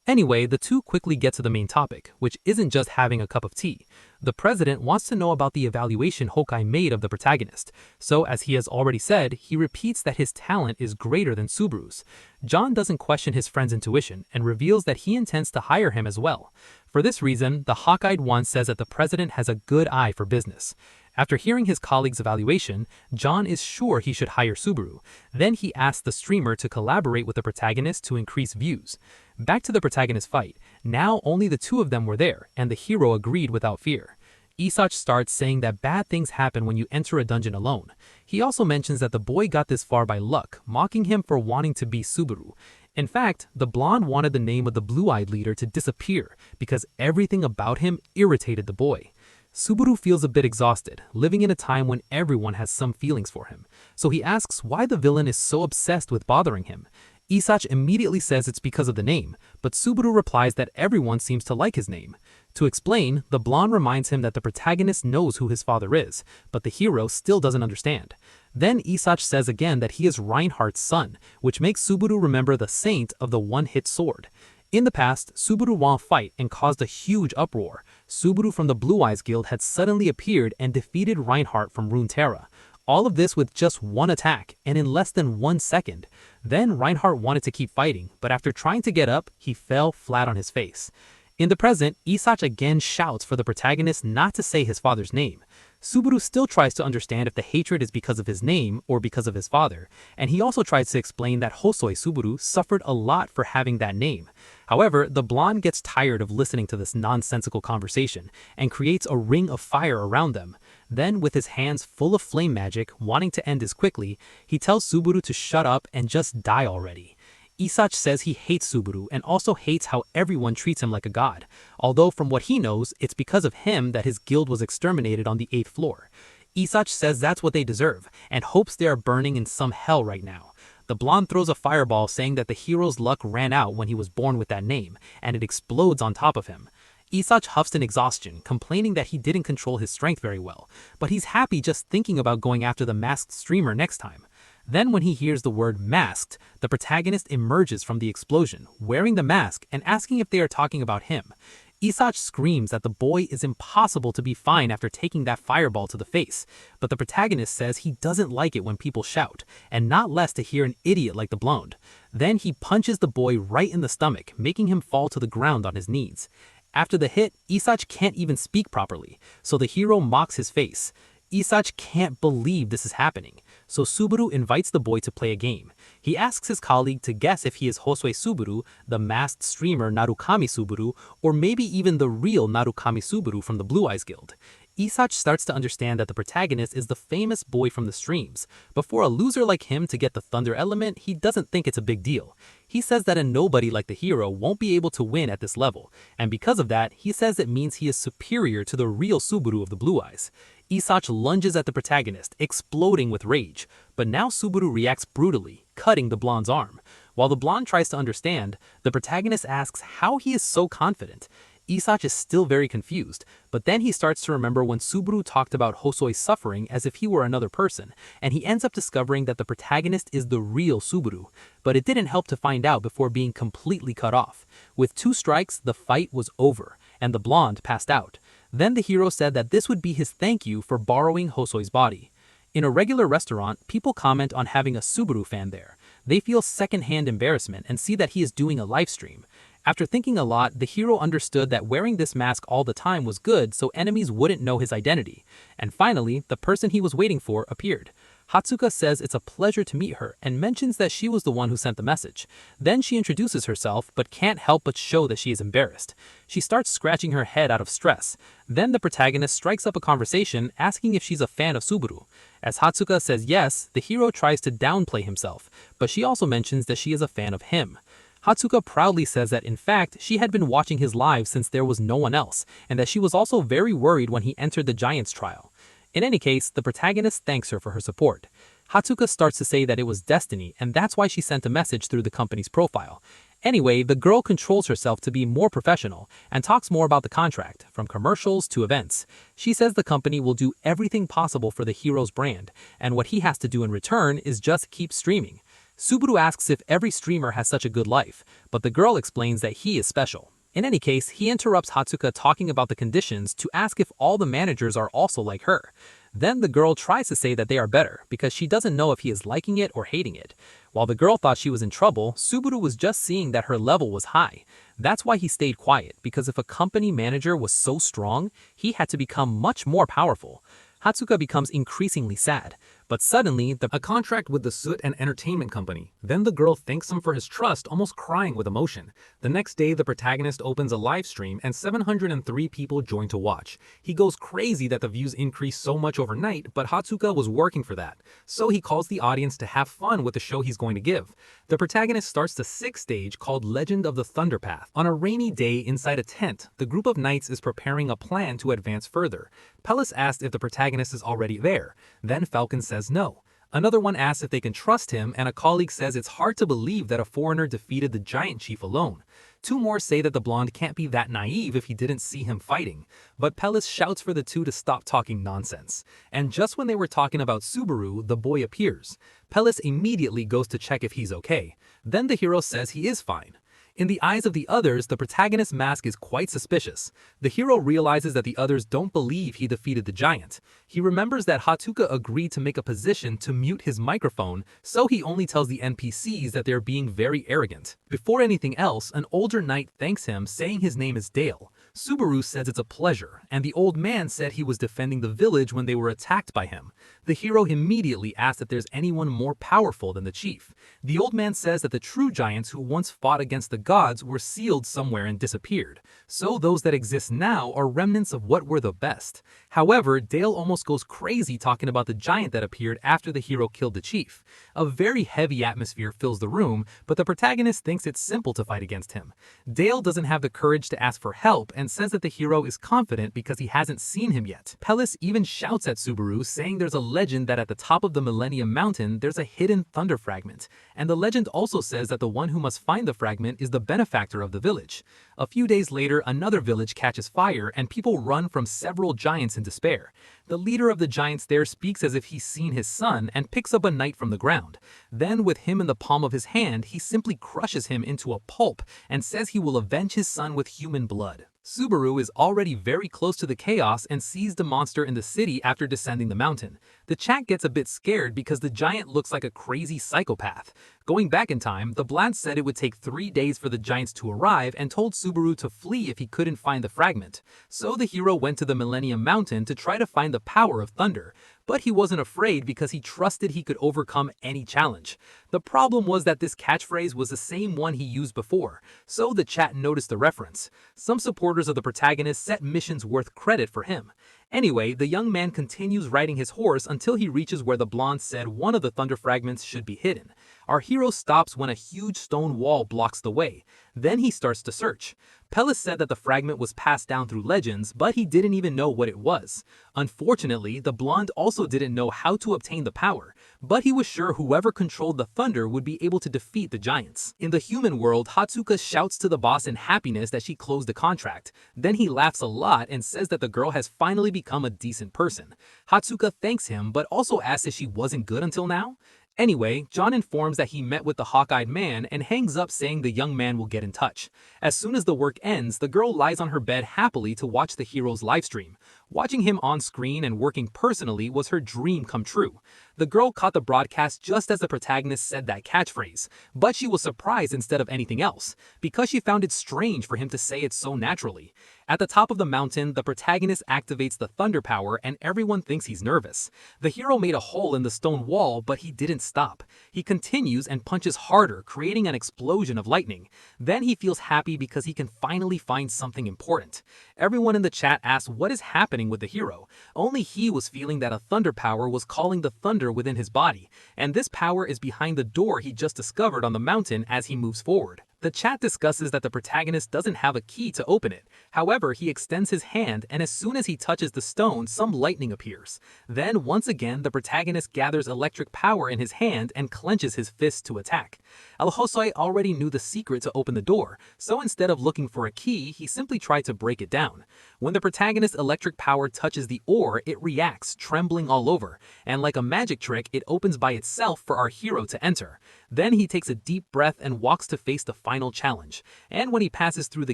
Anyway, the two quickly get to the main topic, which isn't just having a cup of tea. The president wants to know about the evaluation Hawkeye made of the protagonist, so as he has already said, he repeats that his talent is greater than Subaru's. John doesn't question his friend's intuition and reveals that he intends to hire him as well. For this reason, the hawk-eyed one says that the president has a good eye for business. After hearing his colleague's evaluation, John is sure he should hire Subaru. Then he asks the streamer to collaborate with the protagonist to increase views. Back to the protagonist fight. Now only the two of them were there, and the hero agreed without fear. Isach starts saying that bad things happen when you enter a dungeon alone. He also mentions that the boy got this far by luck, mocking him for wanting to be Subaru. In fact, the blonde wanted the name of the blue-eyed leader to disappear because everything about him irritated the boy. Subaru feels a bit exhausted, living in a time when everyone has some feelings for him, so he asks why the villain is so obsessed with bothering him. Isach immediately says it's because of the name, but Subaru replies that everyone seems to like his name. To explain, the blonde reminds him that the protagonist knows who his father is, but the hero still doesn't understand. Then Isach says again that he is Reinhardt's son, which makes Subaru remember the saint of the one-hit sword. In the past, Subaru won a fight and caused a huge uproar. Subaru from the Blue Eyes Guild had suddenly appeared and defeated Reinhardt from Runeterra. All of this with just one attack, and in less than 1 second. Then Reinhardt wanted to keep fighting, but after trying to get up, he fell flat on his face. In the present, Isach again shouts for the protagonist not to say his father's name. Subaru still tries to understand if the hatred is because of his name or because of his father, and he also tries to explain that Hosoy Subaru suffered a lot for having that name. However, the blonde gets tired of listening to this nonsensical conversation and creates a ring of fire around them. Then, with his hands full of flame magic, wanting to end this quickly, he tells Subaru to shut up and just die already. Isach says he hates Subaru and also hates how everyone treats him like a god, although from what he knows, it's because of him that his guild was exterminated on the 8th floor. Isach says that's what they deserve, and hopes they are burning in some hell right now. The blonde throws a fireball saying that the hero's luck ran out when he was born with that name, and it explodes on top of him. Isach huffs in exhaustion, complaining that he didn't control his strength very well, but he's happy just thinking about going after the masked streamer next time. Then when he hears the word masked, the protagonist emerges from the explosion, wearing the mask and asking if they are talking about him. Isach screams that the boy is impossible to be fine after taking that fireball to the face, but the protagonist says he doesn't like it when people shout, and not less to hear an idiot like the blonde. Then he punches the boy right in the stomach, making him fall to the ground on his knees. After the hit, Isach can't even speak properly, so the hero mocks his face. Isach can't believe this is happening, so Subaru invites the boy to play a game. He asks his colleague to guess if he is Hosoy Subaru, the masked streamer Narukami Subaru, or maybe even the real Narukami Subaru from the Blue Eyes Guild. Isach starts to understand that the protagonist is the famous boy from the streams, but for a loser like him to get the thunder element, he doesn't think it's a big deal. He says that a nobody like the hero won't be able to win at this level, and because of that, he says it means he is superior to the real Subaru of the Blue Eyes. Isach lunges at the protagonist, exploding with rage, but now Subaru reacts brutally, cutting the blonde's arm. While the blonde tries to understand, the protagonist asks how he is so confident. Isach is still very confused, but then he starts to remember when Subaru talked about Hosoy's suffering as if he were another person, and he ends up discovering that the protagonist is the real Subaru. But it didn't help to find out before being completely cut off. With 2 strikes, the fight was over, and the blonde passed out. Then the hero said that this would be his thank you for borrowing Hosoy's body. In a regular restaurant, people comment on having a Subaru fan there. They feel secondhand embarrassment and see that he is doing a live stream. After thinking a lot, the hero understood that wearing this mask all the time was good so enemies wouldn't know his identity. And finally, the person he was waiting for appeared. Hatsuka says it's a pleasure to meet her and mentions that she was the one who sent the message. Then she introduces herself but can't help but show that she is embarrassed. She starts scratching her head out of stress. Then the protagonist strikes up a conversation asking if she's a fan of Subaru. As Hatsuka says yes, the hero tries to downplay himself, but she also mentions that she is a fan of him. Hatsuka proudly says that in fact she had been watching his live since there was no one else, and that she was also very worried when he entered the Giants trial. In any case, the protagonist thanks her for her support. Hatsuka starts to say that it was destiny and that's why she sent a message through the company's profile. Anyway, the girl controls herself to be more professional and talks more about the contract, from commercials to events. She says the company will do everything possible for the hero's brand, and what he has to do in return is just keep streaming. Subaru asks if every streamer has such a good life, but the girl explains that he is special. In any case, he interrupts Hatsuka talking about the conditions to ask if all the managers are also like her. Then the girl tries to say that they are better because she doesn't know if he is liking it or hating it. While the girl thought she was in trouble, Subaru was just seeing that her level was high. That's why he stayed quiet, because if a company manager was so strong, he had to become much more powerful. Hatsuka becomes increasingly sad, but suddenly a contract with the Soot and Entertainment Company. Then the girl thanks him for his trust, almost crying with emotion. The next day, the protagonist opens a live stream and 703 people join to watch. He goes crazy that the views increased so much overnight, but Hatsuka was working for that. So he calls the audience to have fun with the show he's going to give. The protagonist starts the 6th stage called Legend of the Thunder Path. On a rainy day inside a tent, the group of knights is preparing a plan to advance further. Pellis asks if the protagonist is already there. Then Falcon says no. Another one asks if they can trust him, and a colleague says it's hard to believe that a foreigner defeated the giant chief alone. 2 more say that the blonde can't be that naive if he didn't see him fighting. But Pellis shouts for the 2 to stop talking nonsense. And just when they were talking about Subaru, the boy appears. Pellis immediately goes to check if he's okay. Then the hero says he is fine. In the eyes of the others, the protagonist's mask is quite suspicious. The hero realizes that the others don't believe he defeated the giant. He remembers that Hatsuka agreed to make a position to mute his microphone, so he only tells the NPCs that they're being very arrogant. Before anything else, an older knight thanks him, saying his name is Dale. Subaru says it's a pleasure, and the old man said he was defending the village when they were attacked by him. The hero immediately asks if there's anyone more powerful than the chief. The old man says that the true giants who once fought against the gods were sealed somewhere and disappeared, so those that exist now are remnants of what were the best. However, Dale almost goes crazy talking about the giant that appeared after the hero killed the chief. A very heavy atmosphere fills the room, but the protagonist thinks it's simple to fight against him. Dale doesn't have the courage to ask for help and says that the hero is confident because he hasn't seen him yet. Pellis even shouts at Subaru, saying there's a legend that at the top of the Millennium Mountain there's a hidden thunder fragment, and the legend also says that the one who must find the fragment is the benefactor of the village. A few days later, another village catches fire and people run from several giants in despair. The leader of the giants there speaks as if he's seen his son and picks up a knight from the ground. Then, with him in the palm of his hand, he simply crushes him into a pulp and says he will avenge his son with human blood. Subaru is already very close to the chaos and sees the monster in the city after descending the mountain. The chat gets a bit scared because the giant looks like a crazy psychopath. Going back in time, the Blad said it would take 3 days for the giants to arrive and told Subaru to flee if he couldn't find the fragment. So the hero went to the Millennium Mountain to try to find the power of thunder. But he wasn't afraid because he trusted he could overcome any challenge. The problem was that this catchphrase was the same one he used before, so the chat noticed the reference. Some supporters of the protagonist set missions worth credit for him. Anyway, the young man continues riding his horse until he reaches where the blonde said one of the thunder fragments should be hidden. Our hero stops when a huge stone wall blocks the way. Then he starts to search. Pellis said that the fragment was passed down through legends, but he didn't even know what it was. Unfortunately, the blonde also didn't know how to obtain the power, but he was sure whoever controlled the thunder would be able to defeat the giants. In the human world, Hatsuka shouts to the boss in happiness that she closed the contract. Then he laughs a lot and says that the girl has finally become a decent person. Hatsuka thanks him, but also asks if she wasn't good until now. Anyway, John informs that he met with the hawk-eyed man and hangs up saying the young man will get in touch. As soon as the work ends, the girl lies on her bed happily to watch the hero's livestream. Watching him on screen and working personally was her dream come true. The girl caught the broadcast just as the protagonist said that catchphrase, but she was surprised instead of anything else, because she found it strange for him to say it so naturally. At the top of the mountain, the protagonist activates the thunder power and everyone thinks he's nervous. The hero made a hole in the stone wall, but he didn't stop. He continues and punches harder, creating an explosion of lightning. Then he feels happy because he can finally find something important. Everyone in the chat asks what is happening with the hero. Only he was feeling that a thunder power was calling the thunder within his body, and this power is behind the door he just discovered on the mountain as he moves forward. The chat discusses that the protagonist doesn't have a key to open it. However, he extends his hand and as soon as he touches the stone, some lightning appears. Then, once again, the protagonist gathers electric power in his hand and clenches his fist to attack. Hosoy already knew the secret to open the door, so instead of looking for a key, he simply tried to break it down. When the protagonist's electric power touches the ore, it reacts, trembling all over, and like a magic trick, it opens by itself for our hero to enter. Then he takes a deep breath and walks to face the final challenge, and when he passes through the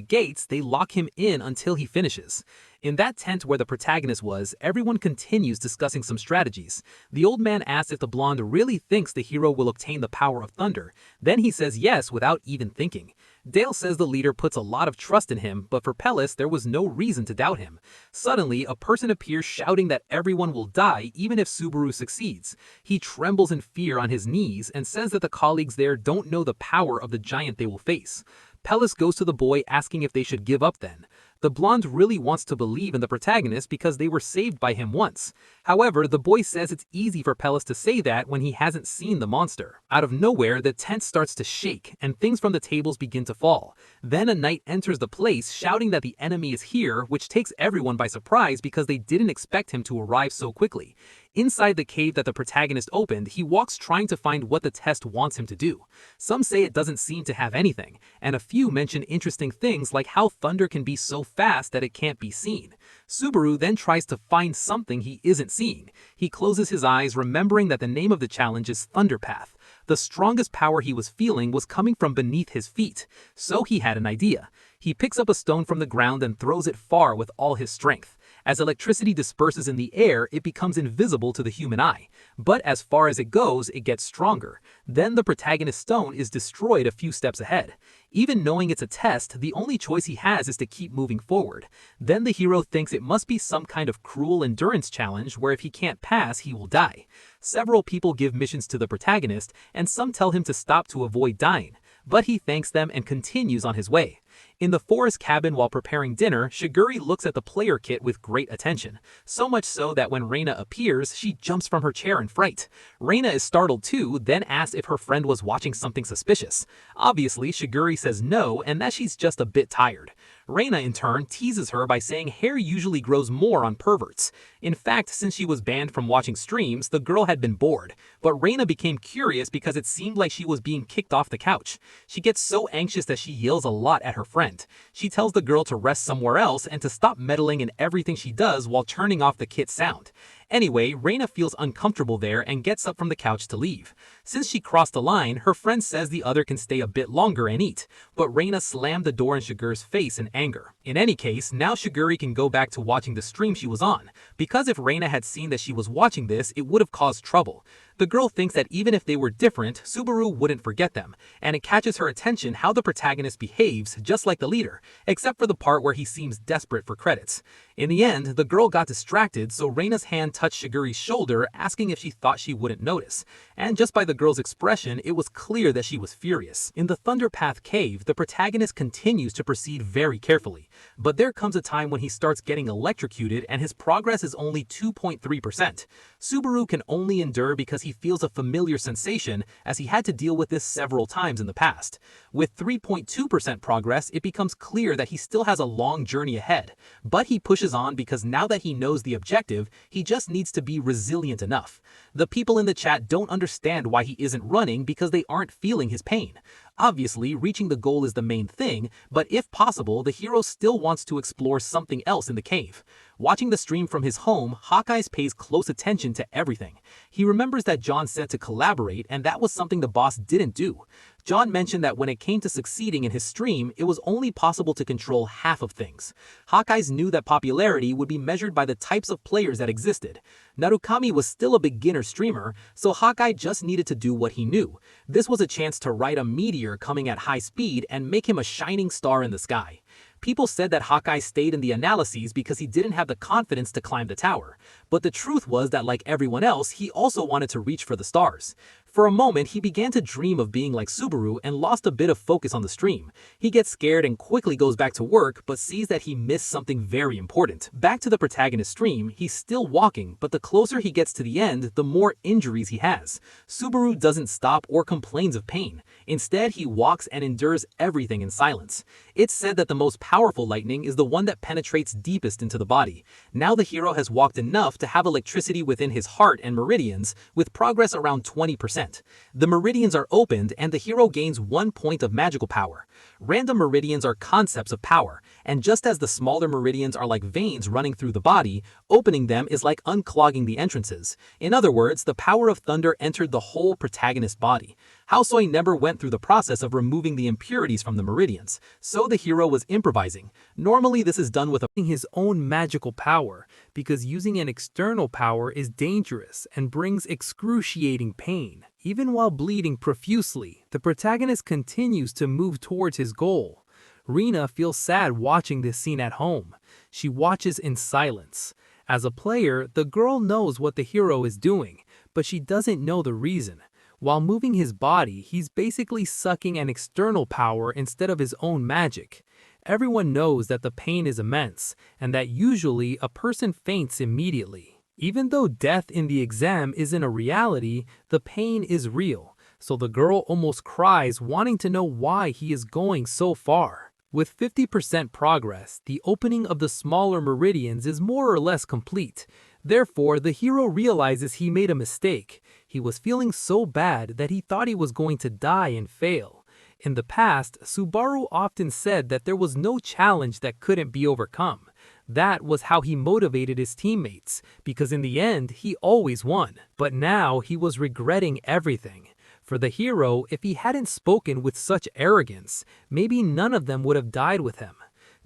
gates, they lock him in until he finishes. In that tent where the protagonist was, everyone continues discussing some strategies. The old man asks if the blonde really thinks the hero will obtain the power of thunder. Then he says yes without even thinking. Dale says the leader puts a lot of trust in him, but for Pellis, there was no reason to doubt him. Suddenly, a person appears shouting that everyone will die even if Subaru succeeds. He trembles in fear on his knees and says that the colleagues there don't know the power of the giant they will face. Pellis goes to the boy asking if they should give up then. The blonde really wants to believe in the protagonist because they were saved by him once. However, the boy says it's easy for Pellis to say that when he hasn't seen the monster. Out of nowhere, the tent starts to shake and things from the tables begin to fall. Then a knight enters the place shouting that the enemy is here, which takes everyone by surprise because they didn't expect him to arrive so quickly. Inside the cave that the protagonist opened, he walks trying to find what the test wants him to do. Some say it doesn't seem to have anything, and a few mention interesting things like how thunder can be so fast that it can't be seen. Subaru then tries to find something he isn't seeing. He closes his eyes, remembering that the name of the challenge is Thunderpath. The strongest power he was feeling was coming from beneath his feet, so he had an idea. He picks up a stone from the ground and throws it far with all his strength. As electricity disperses in the air, it becomes invisible to the human eye. But as far as it goes, it gets stronger. Then the protagonist's stone is destroyed a few steps ahead. Even knowing it's a test, the only choice he has is to keep moving forward. Then the hero thinks it must be some kind of cruel endurance challenge where if he can't pass, he will die. Several people give missions to the protagonist, and some tell him to stop to avoid dying. But he thanks them and continues on his way. In the forest cabin while preparing dinner, Shiguri looks at the player kit with great attention. So much so that when Reina appears, she jumps from her chair in fright. Reina is startled too, then asks if her friend was watching something suspicious. Obviously, Shiguri says no and that she's just a bit tired. Reina in turn teases her by saying hair usually grows more on perverts. In fact, since she was banned from watching streams, the girl had been bored. But Reina became curious because it seemed like she was being kicked off the couch. She gets so anxious that she yells a lot at her friend. She tells the girl to rest somewhere else and to stop meddling in everything she does while turning off the kit sound. Anyway, Reina feels uncomfortable there and gets up from the couch to leave. Since she crossed the line, her friend says the other can stay a bit longer and eat, but Reina slammed the door in Shigure's face in anger. In any case, now Shigure can go back to watching the stream she was on, because if Reina had seen that she was watching this, it would have caused trouble. The girl thinks that even if they were different, Subaru wouldn't forget them, and it catches her attention how the protagonist behaves just like the leader, except for the part where he seems desperate for credits. In the end, the girl got distracted, so Reina's hand touched Shigure's shoulder, asking if she thought she wouldn't notice. And just by the girl's expression, it was clear that she was furious. In the Thunderpath cave, the protagonist continues to proceed very carefully, but there comes a time when he starts getting electrocuted and his progress is only 2.3%. Subaru can only endure because he feels a familiar sensation as he had to deal with this several times in the past. With 3.2% progress, it becomes clear that he still has a long journey ahead, but he pushes on because now that he knows the objective, he just needs to be resilient enough. The people in the chat don't understand why he isn't running because they aren't feeling his pain. Obviously, reaching the goal is the main thing, but if possible, the hero still wants to explore something else in the cave. Watching the stream from his home, Hawkeyes pays close attention to everything. He remembers that John said to collaborate, and that was something the boss didn't do. John mentioned that when it came to succeeding in his stream, it was only possible to control half of things. Hawkeyes knew that popularity would be measured by the types of players that existed. Narukami was still a beginner streamer, so Hawkeye just needed to do what he knew. This was a chance to ride a meteor coming at high speed and make him a shining star in the sky. People said that Hawkeye stayed in the analyses because he didn't have the confidence to climb the tower. But the truth was that like everyone else, he also wanted to reach for the stars. For a moment, he began to dream of being like Subaru and lost a bit of focus on the stream. He gets scared and quickly goes back to work, but sees that he missed something very important. Back to the protagonist's stream, he's still walking, but the closer he gets to the end, the more injuries he has. Subaru doesn't stop or complains of pain. Instead, he walks and endures everything in silence. It's said that the most powerful lightning is the one that penetrates deepest into the body. Now the hero has walked enough to have electricity within his heart and meridians, with progress around 20%. The meridians are opened and the hero gains 1 point of magical power. Random meridians are concepts of power, and just as the smaller meridians are like veins running through the body, opening them is like unclogging the entrances. In other words, the power of thunder entered the whole protagonist's body. Hosoy never went through the process of removing the impurities from the meridians, so the hero was improvising. Normally this is done with his own magical power, because using an external power is dangerous and brings excruciating pain. Even while bleeding profusely, the protagonist continues to move towards his goal. Rina feels sad watching this scene at home. She watches in silence. As a player, the girl knows what the hero is doing, but she doesn't know the reason. While moving his body, he's basically sucking an external power instead of his own magic. Everyone knows that the pain is immense, and that usually a person faints immediately. Even though death in the exam isn't a reality, the pain is real, so the girl almost cries wanting to know why he is going so far. With 50% progress, the opening of the smaller meridians is more or less complete. Therefore, the hero realizes he made a mistake. He was feeling so bad that he thought he was going to die and fail. In the past, Subaru often said that there was no challenge that couldn't be overcome. That was how he motivated his teammates, because in the end, he always won. But now he was regretting everything. For the hero, if he hadn't spoken with such arrogance, maybe none of them would have died with him.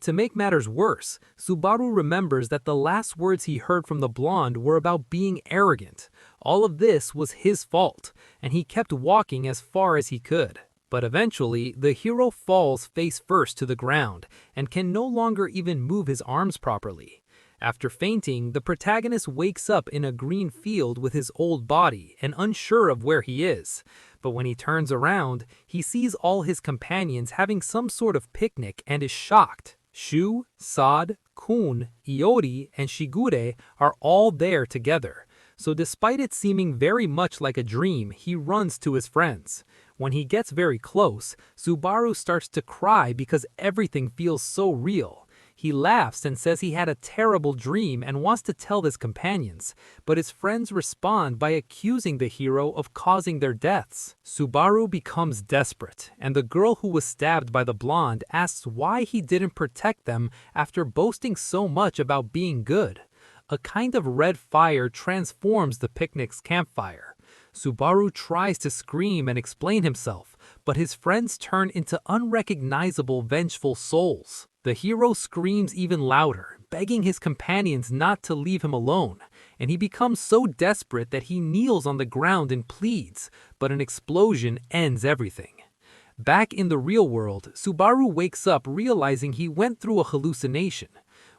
To make matters worse, Subaru remembers that the last words he heard from the blonde were about being arrogant. All of this was his fault, and he kept walking as far as he could. But eventually, the hero falls face first to the ground and can no longer even move his arms properly. After fainting, the protagonist wakes up in a green field with his old body and unsure of where he is. But when he turns around, he sees all his companions having some sort of picnic and is shocked. Shu, Sad, Kun, Iori, and Shigure are all there together. So despite it seeming very much like a dream, he runs to his friends. When he gets very close, Subaru starts to cry because everything feels so real. He laughs and says he had a terrible dream and wants to tell his companions, but his friends respond by accusing the hero of causing their deaths. Subaru becomes desperate, and the girl who was stabbed by the blonde asks why he didn't protect them after boasting so much about being good. A kind of red fire transforms the picnic's campfire. Subaru tries to scream and explain himself, but his friends turn into unrecognizable vengeful souls. The hero screams even louder, begging his companions not to leave him alone, and he becomes so desperate that he kneels on the ground and pleads, but an explosion ends everything. Back in the real world, Subaru wakes up realizing he went through a hallucination.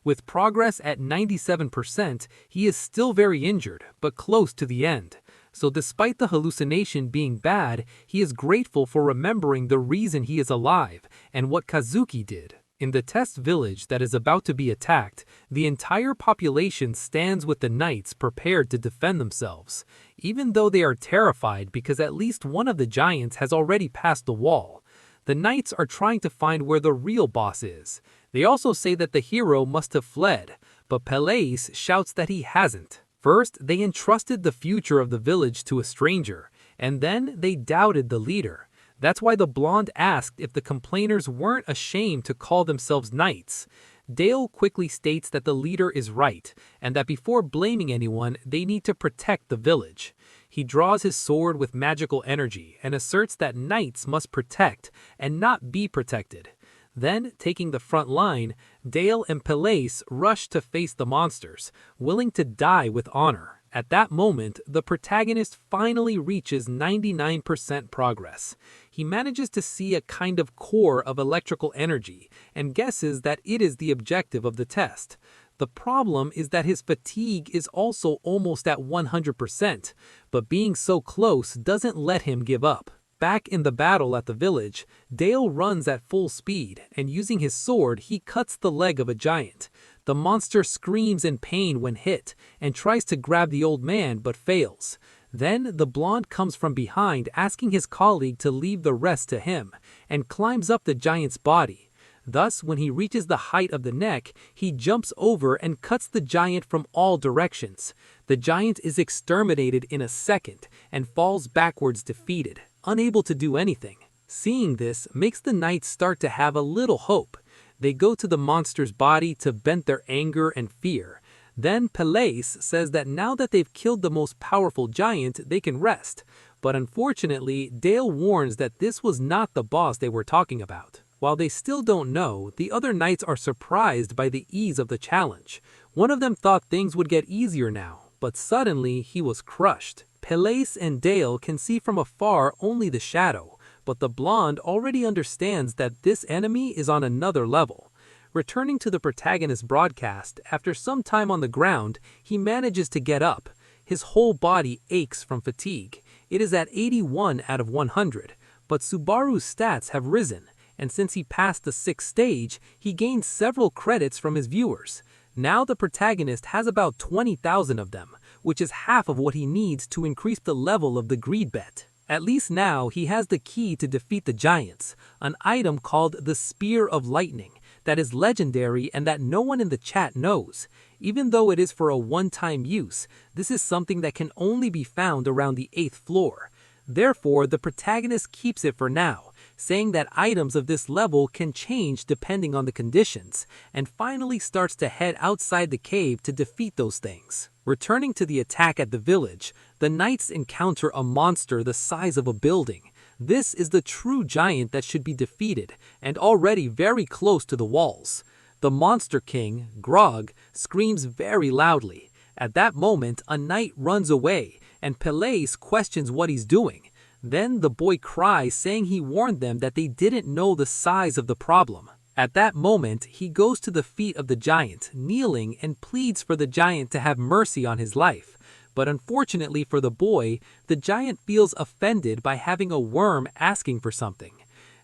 With progress at 97%, he is still very injured, but close to the end. So despite the hallucination being bad, he is grateful for remembering the reason he is alive and what Kazuki did. In the test village that is about to be attacked, the entire population stands with the knights prepared to defend themselves, even though they are terrified because at least one of the giants has already passed the wall. The knights are trying to find where the real boss is. They also say that the hero must have fled, but Peleis shouts that he hasn't. First, they entrusted the future of the village to a stranger, and then they doubted the leader. That's why the blonde asked if the complainers weren't ashamed to call themselves knights. Dale quickly states that the leader is right, and that before blaming anyone, they need to protect the village. He draws his sword with magical energy and asserts that knights must protect and not be protected. Then, taking the front line, Dale and Pelais rush to face the monsters, willing to die with honor. At that moment, the protagonist finally reaches 99% progress. He manages to see a kind of core of electrical energy and guesses that it is the objective of the test. The problem is that his fatigue is also almost at 100%, but being so close doesn't let him give up. Back in the battle at the village, Dale runs at full speed, and using his sword, he cuts the leg of a giant. The monster screams in pain when hit, and tries to grab the old man but fails. Then, the blonde comes from behind asking his colleague to leave the rest to him, and climbs up the giant's body. Thus, when he reaches the height of the neck, he jumps over and cuts the giant from all directions. The giant is exterminated in a second, and falls backwards defeated, unable to do anything. Seeing this makes the knights start to have a little hope. They go to the monster's body to vent their anger and fear. Then Pelais says that now that they've killed the most powerful giant, they can rest. But unfortunately, Dale warns that this was not the boss they were talking about. While they still don't know, the other knights are surprised by the ease of the challenge. One of them thought things would get easier now, but suddenly he was crushed. Pelais and Dale can see from afar only the shadow, but the blonde already understands that this enemy is on another level. Returning to the protagonist's broadcast, after some time on the ground, he manages to get up. His whole body aches from fatigue. It is at 81 out of 100, but Subaru's stats have risen, and since he passed the 6th stage, he gained several credits from his viewers. Now the protagonist has about 20,000 of them, which is half of what he needs to increase the level of the greed bet. At least now he has the key to defeat the giants, an item called the Spear of Lightning that is legendary and that no one in the chat knows. Even though it is for a one-time use, this is something that can only be found around the 8th floor. Therefore, the protagonist keeps it for now, saying that items of this level can change depending on the conditions, and finally starts to head outside the cave to defeat those things. Returning to the attack at the village, the knights encounter a monster the size of a building. This is the true giant that should be defeated, and already very close to the walls. The Monster King, Grog, screams very loudly. At that moment, a knight runs away, and Pelais questions what he's doing. Then the boy cries, saying he warned them that they didn't know the size of the problem. At that moment, he goes to the feet of the giant, kneeling, and pleads for the giant to have mercy on his life. But unfortunately for the boy, the giant feels offended by having a worm asking for something.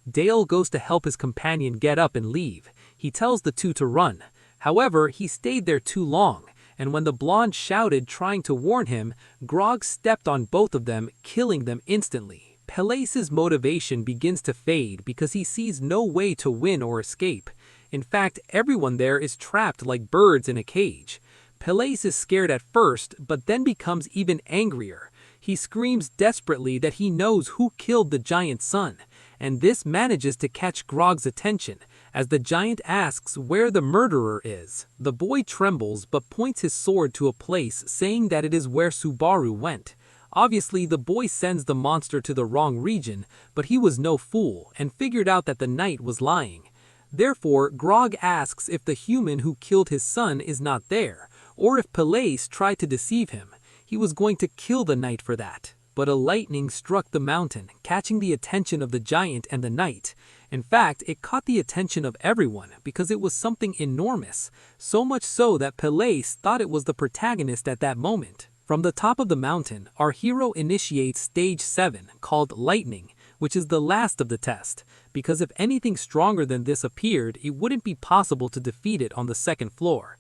Dale goes to help his companion get up and leave. He tells the two to run. However, he stayed there too long, and when the blonde shouted trying to warn him, Grog stepped on both of them, killing them instantly. Pelais's motivation begins to fade because he sees no way to win or escape. In fact, everyone there is trapped like birds in a cage. Pelais is scared at first, but then becomes even angrier. He screams desperately that he knows who killed the giant's son, and this manages to catch Grog's attention, as the giant asks where the murderer is. The boy trembles but points his sword to a place, saying that it is where Subaru went. Obviously, the boy sends the monster to the wrong region, but he was no fool and figured out that the knight was lying. Therefore, Grog asks if the human who killed his son is not there, or if Pelais tried to deceive him. He was going to kill the knight for that. But a lightning struck the mountain, catching the attention of the giant and the knight. In fact, it caught the attention of everyone because it was something enormous, so much so that Pelais thought it was the protagonist at that moment. From the top of the mountain, our hero initiates stage 7, called Lightning, which is the last of the test, because if anything stronger than this appeared, it wouldn't be possible to defeat it on the 2nd floor.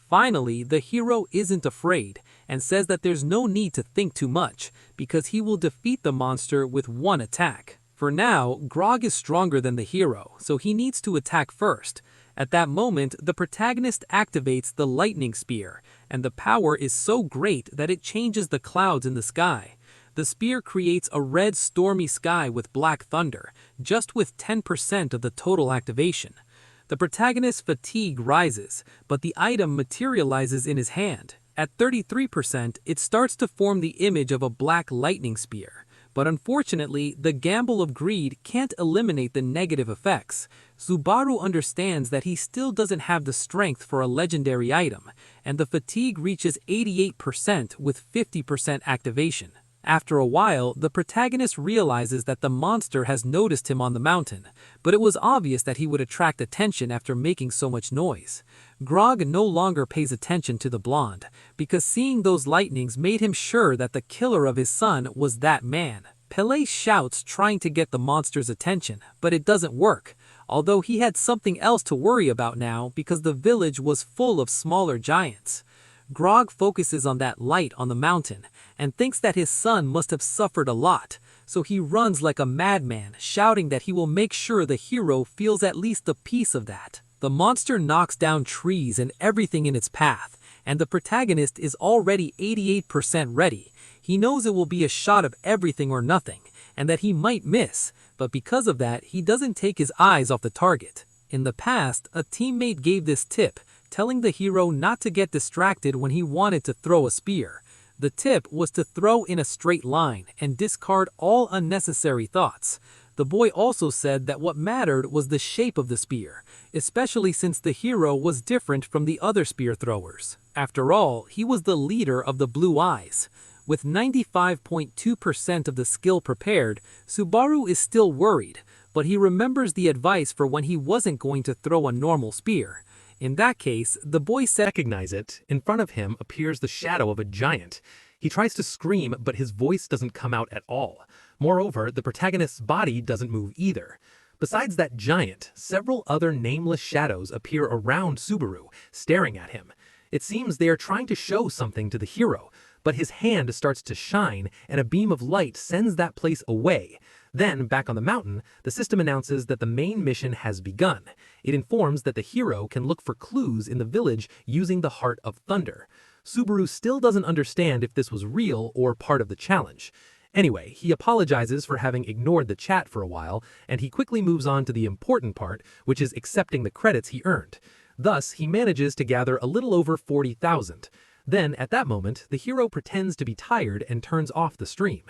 Finally, the hero isn't afraid, and says that there's no need to think too much, because he will defeat the monster with one attack. For now, Grog is stronger than the hero, so he needs to attack first. At that moment, the protagonist activates the lightning spear, and the power is so great that it changes the clouds in the sky. The spear creates a red stormy sky with black thunder, just with 10% of the total activation. The protagonist's fatigue rises, but the item materializes in his hand. At 33%, it starts to form the image of a black lightning spear. But unfortunately, the gamble of greed can't eliminate the negative effects. Subaru understands that he still doesn't have the strength for a legendary item, and the fatigue reaches 88% with 50% activation. After a while, the protagonist realizes that the monster has noticed him on the mountain, but it was obvious that he would attract attention after making so much noise. Grog no longer pays attention to the blonde, because seeing those lightnings made him sure that the killer of his son was that man. Pele shouts trying to get the monster's attention, but it doesn't work, although he had something else to worry about now because the village was full of smaller giants. Grog focuses on that light on the mountain and thinks that his son must have suffered a lot, so he runs like a madman, shouting that he will make sure the hero feels at least a piece of that. The monster knocks down trees and everything in its path, and the protagonist is already 88% ready. He knows it will be a shot of everything or nothing, and that he might miss, but because of that, he doesn't take his eyes off the target. In the past, a teammate gave this tip, telling the hero not to get distracted when he wanted to throw a spear. The tip was to throw in a straight line and discard all unnecessary thoughts. The boy also said that what mattered was the shape of the spear, especially since the hero was different from the other spear throwers. After all, he was the leader of the Blue Eyes. With 95.2% of the skill prepared, Subaru is still worried, but he remembers the advice for when he wasn't going to throw a normal spear. In that case, the boy recognizes it. In front of him appears the shadow of a giant. He tries to scream, but his voice doesn't come out at all. Moreover, the protagonist's body doesn't move either. Besides that giant, several other nameless shadows appear around Subaru, staring at him. It seems they are trying to show something to the hero, but his hand starts to shine and a beam of light sends that place away. Then, back on the mountain, the system announces that the main mission has begun. It informs that the hero can look for clues in the village using the Heart of Thunder. Subaru still doesn't understand if this was real or part of the challenge. Anyway, he apologizes for having ignored the chat for a while, and he quickly moves on to the important part, which is accepting the credits he earned. Thus, he manages to gather a little over 40,000. Then, at that moment, the hero pretends to be tired and turns off the stream.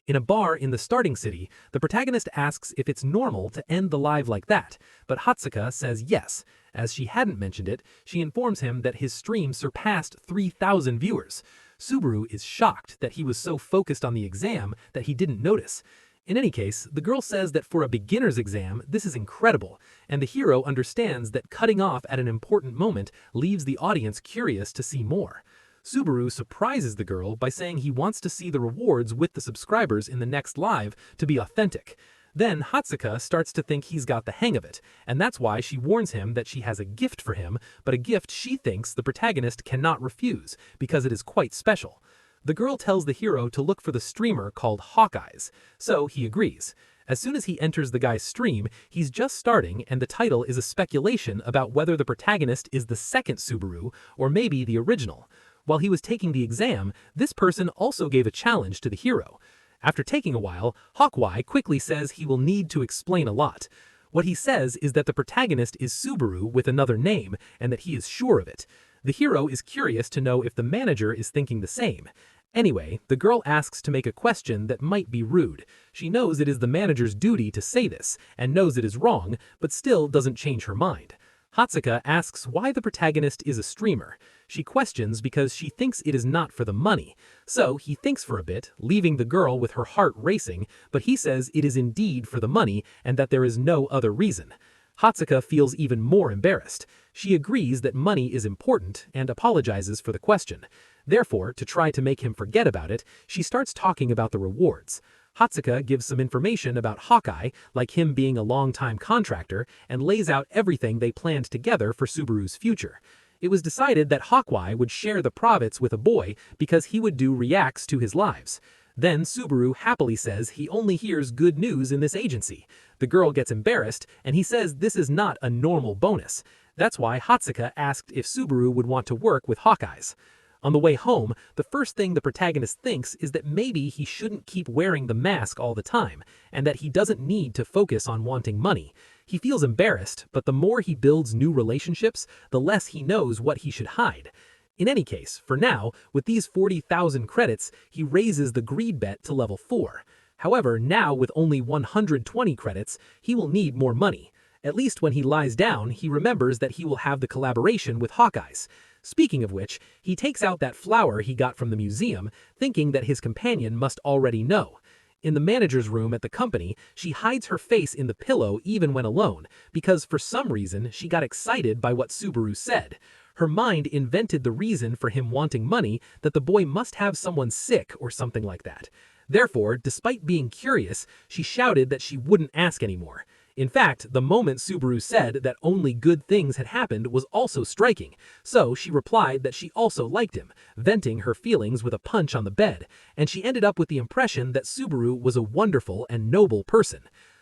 In a bar in the starting city, the protagonist asks if it's normal to end the live like that, but Hatsuka says yes. As she hadn't mentioned it, she informs him that his stream surpassed 3,000 viewers. Subaru is shocked that he was so focused on the exam that he didn't notice. In any case, the girl says that for a beginner's exam, this is incredible, and the hero understands that cutting off at an important moment leaves the audience curious to see more. Subaru surprises the girl by saying he wants to see the rewards with the subscribers in the next live to be authentic. Then Hatsuka starts to think he's got the hang of it, and that's why she warns him that she has a gift for him, but a gift she thinks the protagonist cannot refuse because it is quite special. The girl tells the hero to look for the streamer called Hawkeyes, so he agrees. As soon as he enters the guy's stream, he's just starting and the title is a speculation about whether the protagonist is the second Subaru or maybe the original. While he was taking the exam, this person also gave a challenge to the hero. After taking a while, Hawkeye quickly says he will need to explain a lot. What he says is that the protagonist is Subaru with another name and that he is sure of it. The hero is curious to know if the manager is thinking the same. Anyway, the girl asks to make a question that might be rude. She knows it is the manager's duty to say this and knows it is wrong, but still doesn't change her mind. Hatsuka asks why the protagonist is a streamer. She questions because she thinks it is not for the money. So he thinks for a bit, leaving the girl with her heart racing, but he says it is indeed for the money and that there is no other reason. Hatsuka feels even more embarrassed. She agrees that money is important and apologizes for the question. Therefore, to try to make him forget about it, she starts talking about the rewards. Hatsuka gives some information about Hawkeye, like him being a long-time contractor, and lays out everything they planned together for Subaru's future. It was decided that Hawkeye would share the profits with a boy because he would do reacts to his lives. Then Subaru happily says he only hears good news in this agency. The girl gets embarrassed, and he says this is not a normal bonus. That's why Hatsuka asked if Subaru would want to work with Hawkeyes. On the way home, the first thing the protagonist thinks is that maybe he shouldn't keep wearing the mask all the time, and that he doesn't need to focus on wanting money. He feels embarrassed, but the more he builds new relationships, the less he knows what he should hide. In any case, for now, with these 40,000 credits, he raises the greed bet to level 4. However, now with only 120 credits, he will need more money. At least when he lies down, he remembers that he will have the collaboration with Hawkeye's. Speaking of which, he takes out that flower he got from the museum, thinking that his companion must already know. In the manager's room at the company, she hides her face in the pillow even when alone, because for some reason she got excited by what Subaru said. Her mind invented the reason for him wanting money, that the boy must have someone sick or something like that. Therefore, despite being curious, she shouted that she wouldn't ask anymore. In fact, the moment Subaru said that only good things had happened was also striking, so she replied that she also liked him, venting her feelings with a punch on the bed, and she ended up with the impression that Subaru was a wonderful and noble person.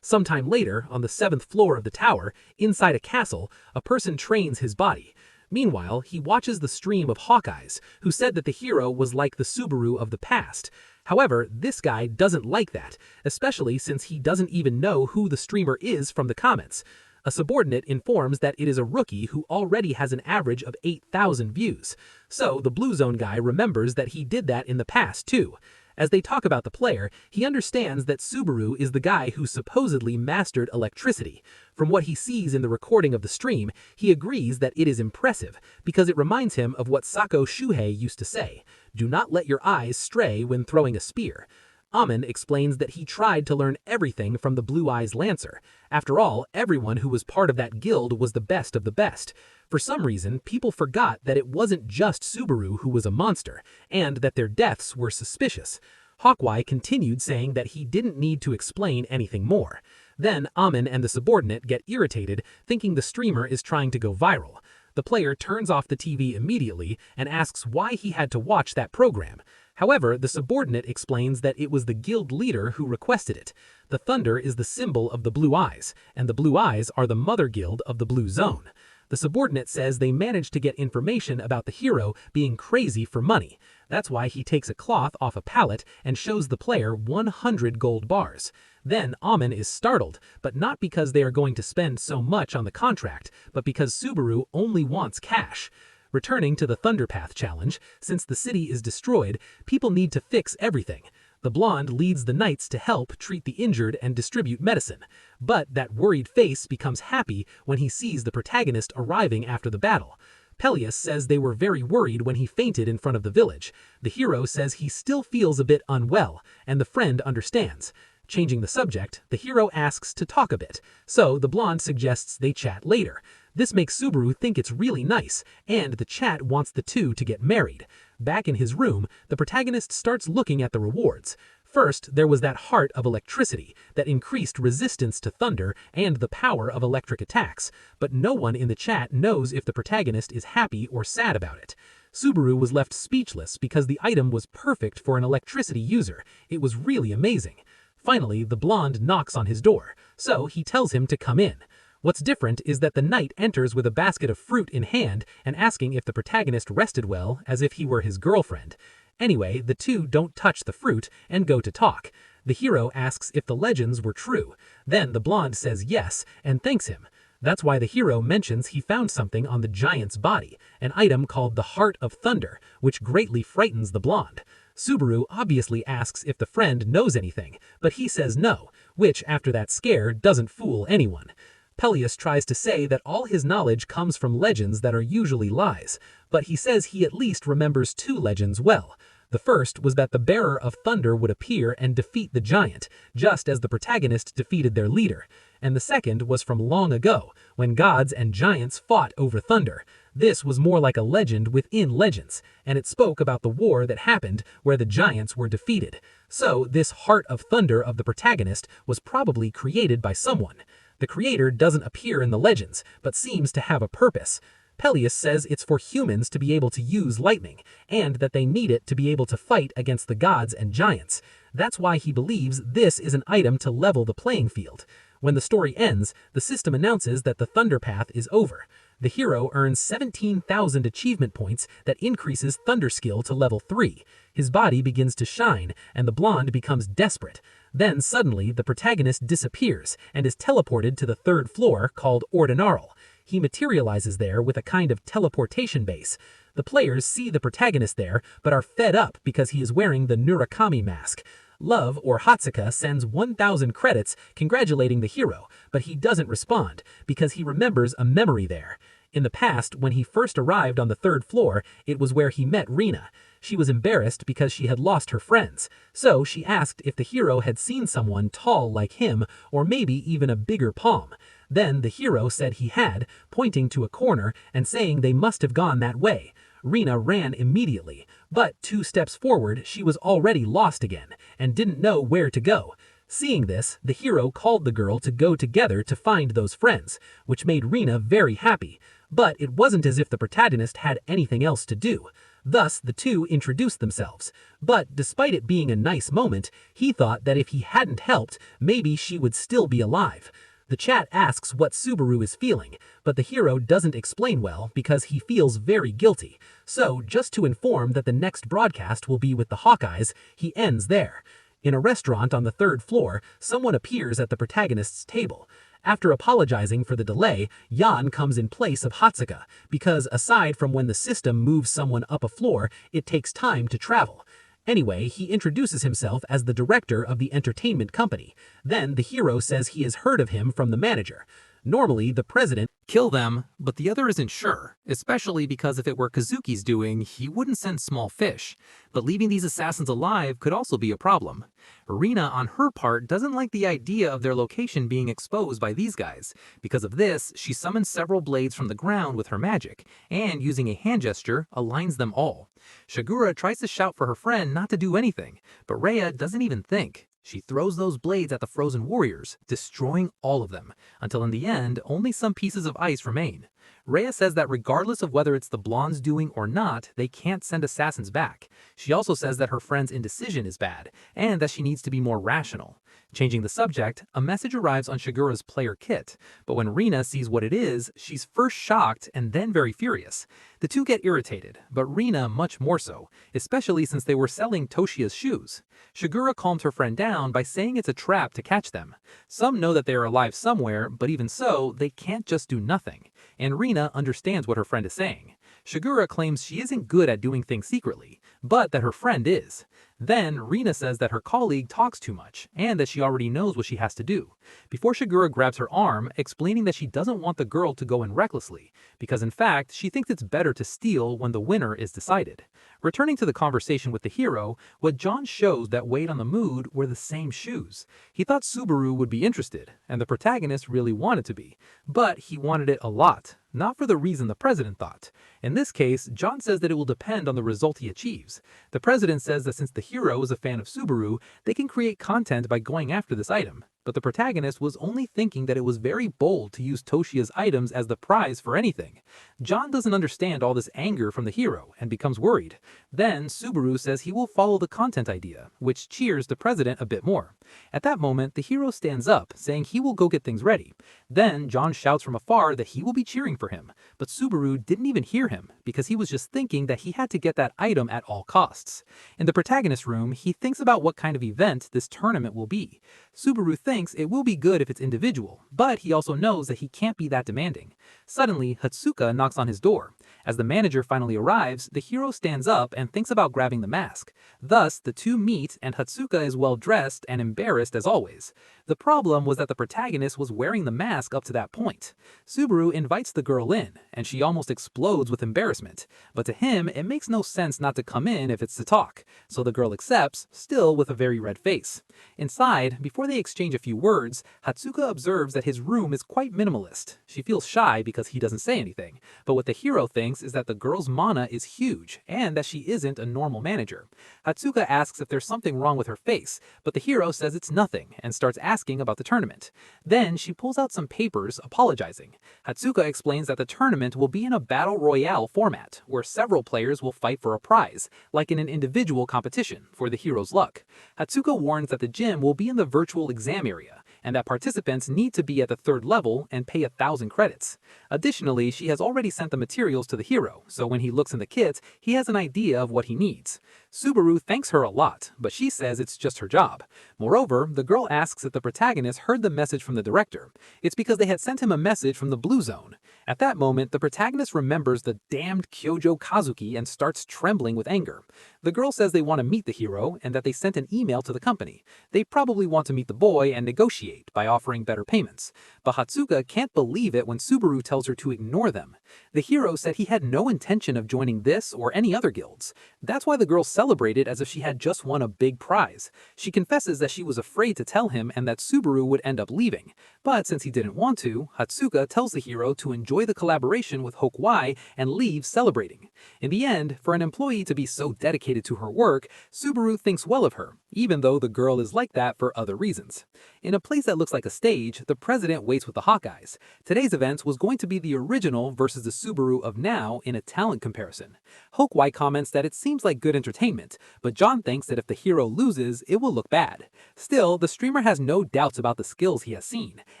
Sometime later, on the 7th floor of the tower, inside a castle, a person trains his body. Meanwhile, he watches the stream of Hawkeye's, who said that the hero was like the Subaru of the past. However, this guy doesn't like that, especially since he doesn't even know who the streamer is from the comments. A subordinate informs that it is a rookie who already has an average of 8,000 views. So the Blue Zone guy remembers that he did that in the past too. As they talk about the player, he understands that Subaru is the guy who supposedly mastered electricity. From what he sees in the recording of the stream, he agrees that it is impressive, because it reminds him of what Sako Shuhei used to say, "Do not let your eyes stray when throwing a spear." Amen explains that he tried to learn everything from the Blue Eyes Lancer. After all, everyone who was part of that guild was the best of the best. For some reason, people forgot that it wasn't just Subaru who was a monster, and that their deaths were suspicious. Hawkeye continued saying that he didn't need to explain anything more. Then Amen and the subordinate get irritated, thinking the streamer is trying to go viral. The player turns off the TV immediately and asks why he had to watch that program. However, the subordinate explains that it was the guild leader who requested it. The thunder is the symbol of the Blue Eyes, and the Blue Eyes are the mother guild of the Blue Zone. The subordinate says they managed to get information about the hero being crazy for money. That's why he takes a cloth off a pallet and shows the player 100 gold bars. Then Amen is startled, but not because they are going to spend so much on the contract, but because Subaru only wants cash. Returning to the Thunderpath challenge, since the city is destroyed, people need to fix everything. The blonde leads the knights to help treat the injured and distribute medicine. But that worried face becomes happy when he sees the protagonist arriving after the battle. Peleus says they were very worried when he fainted in front of the village. The hero says he still feels a bit unwell, and the friend understands. Changing the subject, the hero asks to talk a bit, so the blonde suggests they chat later. This makes Subaru think it's really nice, and the chat wants the two to get married. Back in his room, the protagonist starts looking at the rewards. First, there was that heart of electricity that increased resistance to thunder and the power of electric attacks, but no one in the chat knows if the protagonist is happy or sad about it. Subaru was left speechless because the item was perfect for an electricity user. It was really amazing. Finally, the blonde knocks on his door, so he tells him to come in. What's different is that the knight enters with a basket of fruit in hand and asking if the protagonist rested well, as if he were his girlfriend. Anyway, the two don't touch the fruit and go to talk. The hero asks if the legends were true. Then the blonde says yes and thanks him. That's why the hero mentions he found something on the giant's body, an item called the Heart of Thunder, which greatly frightens the blonde. Subaru obviously asks if the friend knows anything, but he says no, which after that scare doesn't fool anyone. Peleus tries to say that all his knowledge comes from legends that are usually lies, but he says he at least remembers two legends well. The first was that the bearer of thunder would appear and defeat the giant, just as the protagonist defeated their leader. And the second was from long ago, when gods and giants fought over thunder. This was more like a legend within legends, and it spoke about the war that happened where the giants were defeated. So this Heart of Thunder of the protagonist was probably created by someone. The creator doesn't appear in the legends, but seems to have a purpose. Peleus says it's for humans to be able to use lightning, and that they need it to be able to fight against the gods and giants. That's why he believes this is an item to level the playing field. When the story ends, the system announces that the Thunder Path is over. The hero earns 17,000 achievement points that increases Thunder skill to level 3. His body begins to shine, and the blonde becomes desperate. Then suddenly the protagonist disappears and is teleported to the third floor called Ordinaral. He materializes there with a kind of teleportation base. The players see the protagonist there but are fed up because he is wearing the Narukami mask. Love, or Hatsuka, sends 1,000 credits congratulating the hero, but he doesn't respond because he remembers a memory there. In the past, when he first arrived on the third floor, it was where he met Rina. She was embarrassed because she had lost her friends, so she asked if the hero had seen someone tall like him or maybe even a bigger palm. Then the hero said he had, pointing to a corner and saying they must have gone that way. Rina ran immediately, but 2 steps forward she was already lost again and didn't know where to go. Seeing this, the hero called the girl to go together to find those friends, which made Rina very happy. But it wasn't as if the protagonist had anything else to do. Thus, the two introduced themselves. But despite it being a nice moment, he thought that if he hadn't helped, maybe she would still be alive. The chat asks what Subaru is feeling, but the hero doesn't explain well because he feels very guilty. So, just to inform that the next broadcast will be with the Hawkeyes, he ends there. In a restaurant on the 3rd floor, someone appears at the protagonist's table. After apologizing for the delay, Yan comes in place of Hatsuka, because aside from when the system moves someone up a floor, it takes time to travel. Anyway, he introduces himself as the director of the entertainment company. Then the hero says he has heard of him from the manager. Normally, the president Kill them, but the other isn't sure, especially because if it were Kazuki's doing, he wouldn't send small fish. But leaving these assassins alive could also be a problem. Rina, on her part, doesn't like the idea of their location being exposed by these guys. Because of this, she summons several blades from the ground with her magic, and using a hand gesture, aligns them all. Shigura tries to shout for her friend not to do anything, but Rhea doesn't even think. She throws those blades at the frozen warriors, destroying all of them, until in the end, only some pieces of ice remain. Rhea says that regardless of whether it's the blonde's doing or not, they can't send assassins back. She also says that her friend's indecision is bad, and that she needs to be more rational. Changing the subject, a message arrives on Shigura's player kit, but when Rina sees what it is, she's first shocked and then very furious. The two get irritated, but Rina much more so, especially since they were selling Toshiya's shoes. Shigura calms her friend down by saying it's a trap to catch them. Some know that they are alive somewhere, but even so, they can't just do nothing. And Rina understands what her friend is saying. Shigura claims she isn't good at doing things secretly, but that her friend is. Then, Rina says that her colleague talks too much, and that she already knows what she has to do, before Shigura grabs her arm, explaining that she doesn't want the girl to go in recklessly, because in fact, she thinks it's better to steal when the winner is decided. Returning to the conversation with the hero, what John shows that weighed on the mood were the same shoes. He thought Subaru would be interested, and the protagonist really wanted to be, but he wanted it a lot. Not for the reason the president thought. In this case, John says that it will depend on the result he achieves. The president says that since the hero is a fan of Subaru, they can create content by going after this item. But the protagonist was only thinking that it was very bold to use Toshiya's items as the prize for anything. John doesn't understand all this anger from the hero and becomes worried. Then Subaru says he will follow the content idea, which cheers the president a bit more. At that moment, the hero stands up, saying he will go get things ready. Then John shouts from afar that he will be cheering for him, but Subaru didn't even hear him because he was just thinking that he had to get that item at all costs. In the protagonist's room, he thinks about what kind of event this tournament will be. Subaru thinks it will be good if it's individual, but he also knows that he can't be that demanding. Suddenly, Hatsuka knocks on his door. As the manager finally arrives, the hero stands up and thinks about grabbing the mask. Thus, the two meet and Hatsuka is well dressed and embarrassed as always. The problem was that the protagonist was wearing the mask up to that point. Subaru invites the girl in, and she almost explodes with embarrassment. But to him, it makes no sense not to come in if it's to talk, so the girl accepts, still with a very red face. Inside, before they exchange a few words, Hatsuka observes that his room is quite minimalist. She feels shy because he doesn't say anything, but what the hero thinks is that the girl's mana is huge, and that she isn't a normal manager. Hatsuka asks if there's something wrong with her face, but the hero says it's nothing, and starts asking about the tournament. Then she pulls out some papers, apologizing. Hatsuka explains that the tournament will be in a battle royale format, where several players will fight for a prize, like in an individual competition, for the hero's luck. Hatsuka warns that the gym will be in the virtual exam area, and that participants need to be at the 3rd level and pay 1,000 credits. Additionally, she has already already sent the materials to the hero, so when he looks in the kits, he has an idea of what he needs. Subaru thanks her a lot, but she says it's just her job. Moreover, the girl asks if the protagonist heard the message from the director. It's because they had sent him a message from the Blue Zone. At that moment, the protagonist remembers the damned Kyojo Itsuki and starts trembling with anger. The girl says they want to meet the hero and that they sent an email to the company. They probably want to meet the boy and negotiate by offering better payments. But Hatsuka can't believe it when Subaru tells her to ignore them. The hero said he had no intention of joining this or any other guilds. That's why the girl celebrated as if she had just won a big prize. She confesses that she was afraid to tell him and that Subaru would end up leaving. But since he didn't want to, Hatsuka tells the hero to enjoy the collaboration with Hosoy and leave celebrating. In the end, for an employee to be so dedicated to her work, Subaru thinks well of her, even though the girl is like that for other reasons. In a place that looks like a stage, the president waits with the Hawkeyes. Today's event was going to be the original versus the Subaru of now in a talent comparison. Hosoy comments that it seems like good entertainment, but John thinks that if the hero loses, it will look bad. Still, the streamer has no doubts about the skills he has seen,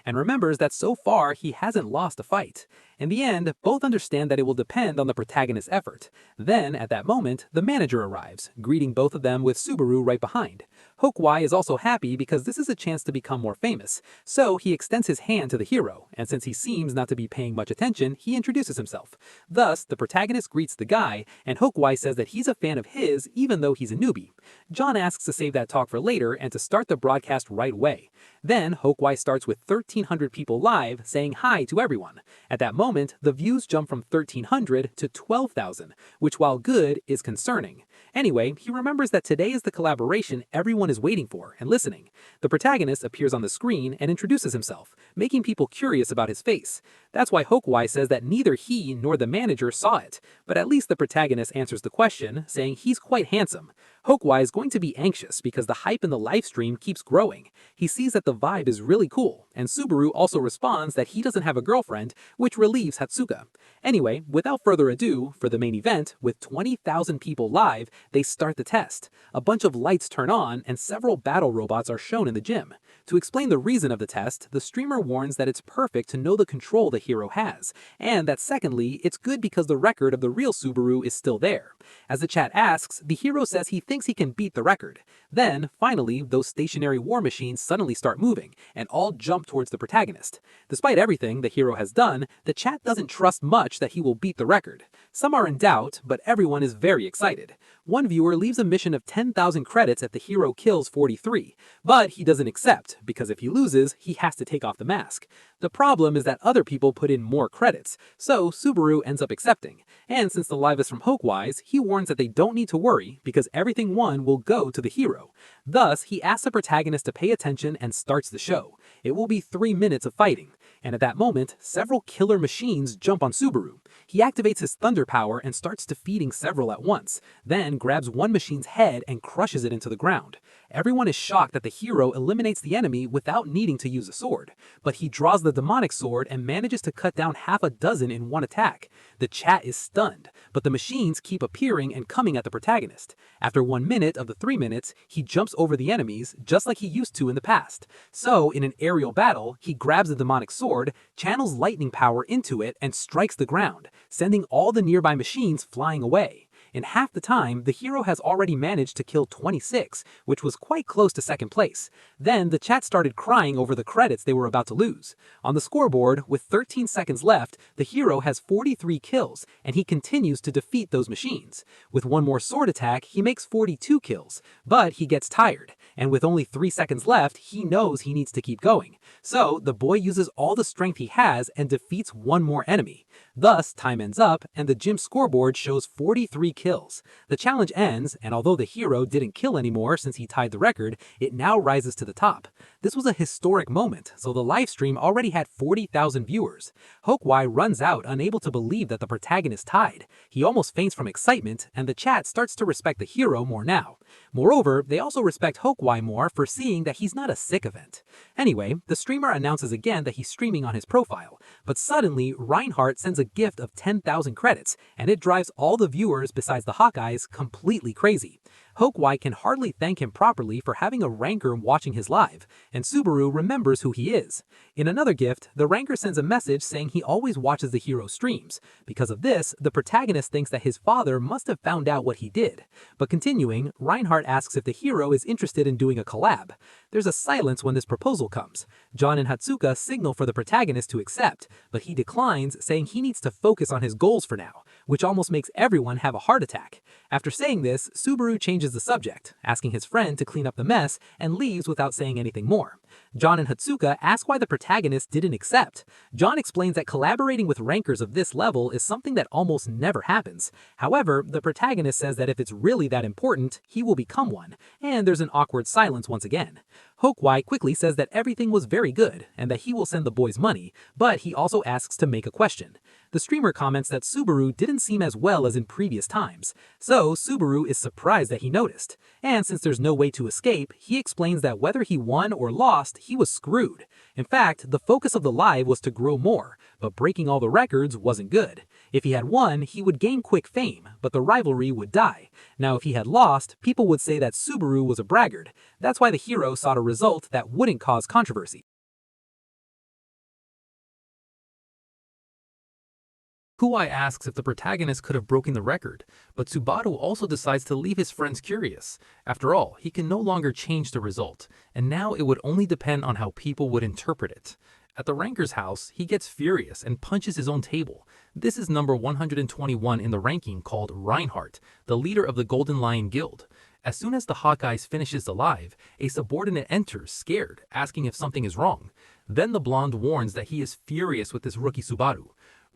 and remembers that so far he hasn't lost a fight. In the end, both understand that it will depend on the protagonist's effort. Then, at that moment, the manager arrives, greeting both of them with Subaru right behind. Hosoy is also happy because this is a chance to become more famous, so he extends his hand to the hero, and since he seems not to be paying much attention, he introduces himself. Thus, the protagonist greets the guy, and Hosoy says that he's a fan of his even though he's a newbie. John asks to save that talk for later and to start the broadcast right away. Then, Hosoy starts with 1,300 people live saying hi to everyone. At that moment, the views jump from 1,300 to 12,000, which while good, is concerning. Anyway, he remembers that today is the collaboration everyone is waiting for and listening. The protagonist appears on the screen and introduces himself, making people curious about his face. That's why Hosoy says that neither he nor the manager saw it, but at least the protagonist answers the question, saying he's quite handsome. Hosoy is going to be anxious because the hype in the livestream keeps growing. He sees that the vibe is really cool, and Subaru also responds that he doesn't have a girlfriend, which relieves Hatsuka. Anyway, without further ado, for the main event, with 20,000 people live, they start the test. A bunch of lights turn on, and several battle robots are shown in the gym. To explain the reason of the test, the streamer warns that it's perfect to know the control the hero has, and that secondly, it's good because the record of the real Subaru is still there. As the chat asks, the hero says he thinks he can beat the record. Then, finally, those stationary war machines suddenly start moving, and all jump towards the protagonist. Despite everything the hero has done, the chat doesn't trust much that he will beat the record. Some are in doubt, but everyone is very excited. One viewer leaves a mission of 10,000 credits if the hero kills 43, but he doesn't accept, because if he loses, he has to take off the mask. The problem is that other people put in more credits, so Subaru ends up accepting. And since the live is from Hosoy, he warns that they don't need to worry, because everything won will go to the hero. Thus, he asks the protagonist to pay attention and starts the show. It will be 3 minutes of fighting. And at that moment, several killer machines jump on Subaru. He activates his thunder power and starts defeating several at once, then grabs one machine's head and crushes it into the ground. Everyone is shocked that the hero eliminates the enemy without needing to use a sword, but he draws the demonic sword and manages to cut down half a dozen in one attack. The chat is stunned, but the machines keep appearing and coming at the protagonist. After 1 minute of the 3 minutes, he jumps over the enemies just like he used to in the past. So, in an aerial battle, he grabs the demonic sword, channels lightning power into it, and strikes the ground, sending all the nearby machines flying away. In half the time, the hero has already managed to kill 26, which was quite close to second place. Then the chat started crying over the credits they were about to lose. On the scoreboard, with 13 seconds left, the hero has 43 kills, and he continues to defeat those machines. With one more sword attack, he makes 42 kills, but he gets tired, and with only 3 seconds left, he knows he needs to keep going. So the boy uses all the strength he has and defeats one more enemy. Thus, time ends up, and the gym scoreboard shows 43 kills. The challenge ends, and although the hero didn't kill anymore since he tied the record, it now rises to the top. This was a historic moment, so the livestream already had 40,000 viewers. Hosoy runs out, unable to believe that the protagonist tied. He almost faints from excitement, and the chat starts to respect the hero more now. Moreover, they also respect Hosoy more for seeing that he's not a sick event. Anyway, the streamer announces again that he's streaming on his profile, but suddenly Reinhardt sends a gift of 10,000 credits, and it drives all the viewers besides the Hawkeyes completely crazy. Hosoy can hardly thank him properly for having a ranker watching his live, and Subaru remembers who he is. In another gift, the ranker sends a message saying he always watches the hero streams. Because of this, the protagonist thinks that his father must have found out what he did. But continuing, Reinhardt asks if the hero is interested in doing a collab. There's a silence when this proposal comes. John and Hatsuka signal for the protagonist to accept, but he declines, saying he needs to focus on his goals for now, which almost makes everyone have a heart attack. After saying this, Subaru changes the subject, asking his friend to clean up the mess, and leaves without saying anything more. John and Hatsuka ask why the protagonist didn't accept. John explains that collaborating with rankers of this level is something that almost never happens. However, the protagonist says that if it's really that important, he will become one, and there's an awkward silence once again. Hosoy quickly says that everything was very good, and that he will send the boys money, but he also asks to make a question. The streamer comments that Subaru didn't seem as well as in previous times, so Subaru is surprised that he noticed. And since there's no way to escape, he explains that whether he won or lost, he was screwed. In fact, the focus of the live was to grow more, but breaking all the records wasn't good. If he had won, he would gain quick fame, but the rivalry would die. Now if he had lost, people would say that Subaru was a braggart. That's why the hero sought a result that wouldn't cause controversy. Hosoy asks if the protagonist could have broken the record, but Subaru also decides to leave his friends curious. After all, he can no longer change the result, and now it would only depend on how people would interpret it. At the ranker's house, he gets furious and punches his own table. This is number 121 in the ranking, called Reinhardt, the leader of the Golden Lion Guild. As soon as the Hawkeyes finishes the live, a subordinate enters, scared, asking if something is wrong. Then the blonde warns that he is furious with this rookie Subaru.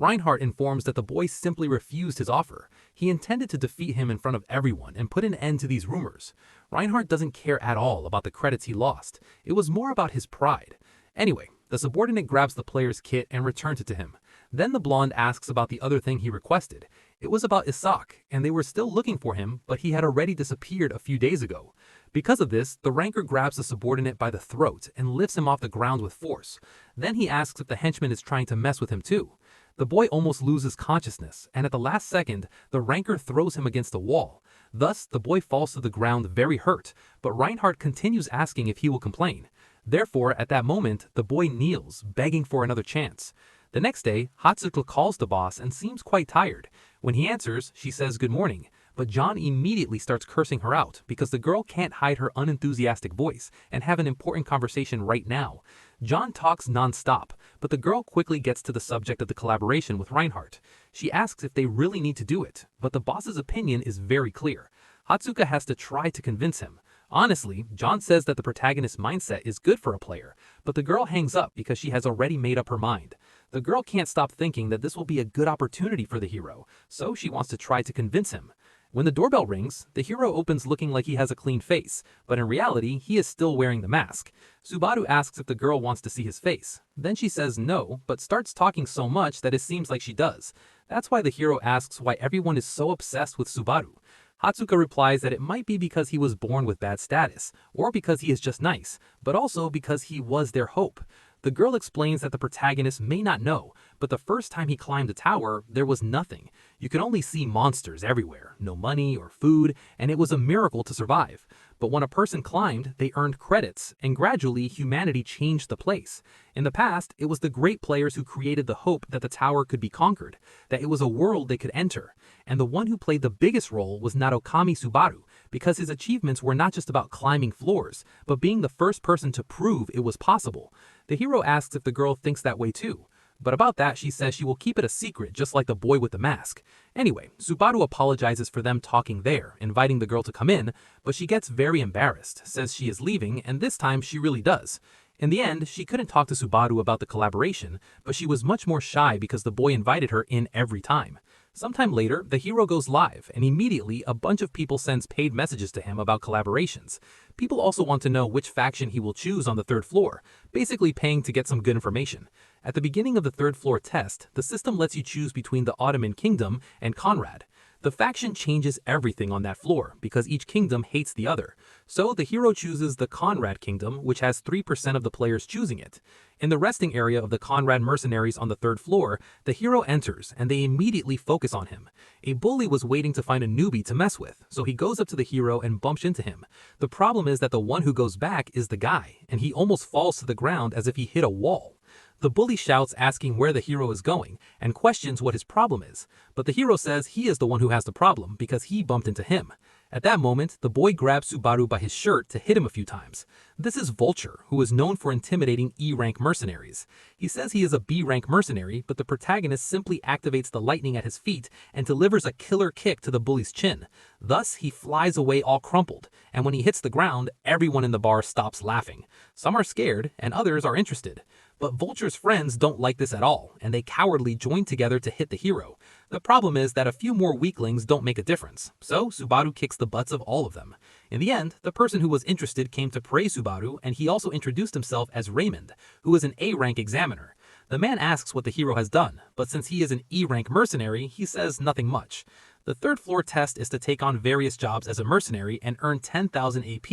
Reinhardt informs that the boy simply refused his offer. He intended to defeat him in front of everyone and put an end to these rumors. Reinhardt doesn't care at all about the credits he lost. It was more about his pride. Anyway, the subordinate grabs the player's kit and returns it to him. Then the blonde asks about the other thing he requested. It was about Isak, and they were still looking for him, but he had already disappeared a few days ago. Because of this, the ranker grabs the subordinate by the throat and lifts him off the ground with force. Then he asks if the henchman is trying to mess with him too. The boy almost loses consciousness, and at the last second, the ranker throws him against the wall. Thus, the boy falls to the ground very hurt, but Reinhardt continues asking if he will complain. Therefore, at that moment, the boy kneels, begging for another chance. The next day, Hatsuka calls the boss and seems quite tired. When he answers, she says good morning, but John immediately starts cursing her out because the girl can't hide her unenthusiastic voice and have an important conversation right now. John talks non-stop, but the girl quickly gets to the subject of the collaboration with Reinhardt. She asks if they really need to do it, but the boss's opinion is very clear. Hatsuka has to try to convince him. Honestly, John says that the protagonist's mindset is good for a player, but the girl hangs up because she has already made up her mind. The girl can't stop thinking that this will be a good opportunity for the hero, so she wants to try to convince him. When the doorbell rings, the hero opens looking like he has a clean face, but in reality, he is still wearing the mask. Subaru asks if the girl wants to see his face. Then she says no, but starts talking so much that it seems like she does. That's why the hero asks why everyone is so obsessed with Subaru. Hatsuka replies that it might be because he was born with bad status, or because he is just nice, but also because he was their hope. The girl explains that the protagonist may not know, but the first time he climbed the tower, there was nothing. You could only see monsters everywhere, no money or food, and it was a miracle to survive. But when a person climbed, they earned credits, and gradually humanity changed the place. In the past, it was the great players who created the hope that the tower could be conquered, that it was a world they could enter. And the one who played the biggest role was Narukami Subaru, because his achievements were not just about climbing floors, but being the first person to prove it was possible. The hero asks if the girl thinks that way too. But about that, she says she will keep it a secret, just like the boy with the mask. Anyway, Subaru apologizes for them talking there, inviting the girl to come in, but she gets very embarrassed, says she is leaving, and this time she really does. In the end, she couldn't talk to Subaru about the collaboration, but she was much more shy because the boy invited her in every time. Sometime later, the hero goes live, and immediately a bunch of people sends paid messages to him about collaborations. People also want to know which faction he will choose on the third floor, basically paying to get some good information. At the beginning of the third floor test, the system lets you choose between the Ottoman Kingdom and Conrad. The faction changes everything on that floor because each kingdom hates the other. So the hero chooses the Conrad kingdom, which has 3% of the players choosing it. In the resting area of the Conrad mercenaries on the 3rd floor, the hero enters and they immediately focus on him. A bully was waiting to find a newbie to mess with, so he goes up to the hero and bumps into him. The problem is that the one who goes back is the guy, and he almost falls to the ground as if he hit a wall. The bully shouts asking where the hero is going and questions what his problem is, but the hero says he is the one who has the problem because he bumped into him. At that moment, the boy grabs Subaru by his shirt to hit him a few times. This is Vulture, who is known for intimidating E-rank mercenaries. He says he is a B-rank mercenary, but the protagonist simply activates the lightning at his feet and delivers a killer kick to the bully's chin. Thus, he flies away all crumpled, and when he hits the ground, everyone in the bar stops laughing. Some are scared, and others are interested. But Vulture's friends don't like this at all, and they cowardly join together to hit the hero. The problem is that a few more weaklings don't make a difference, so Subaru kicks the butts of all of them. In the end, the person who was interested came to praise Subaru, and he also introduced himself as Raymond, who is an A-rank examiner. The man asks what the hero has done, but since he is an E-rank mercenary, he says nothing much. The 3rd floor test is to take on various jobs as a mercenary and earn 10,000 AP.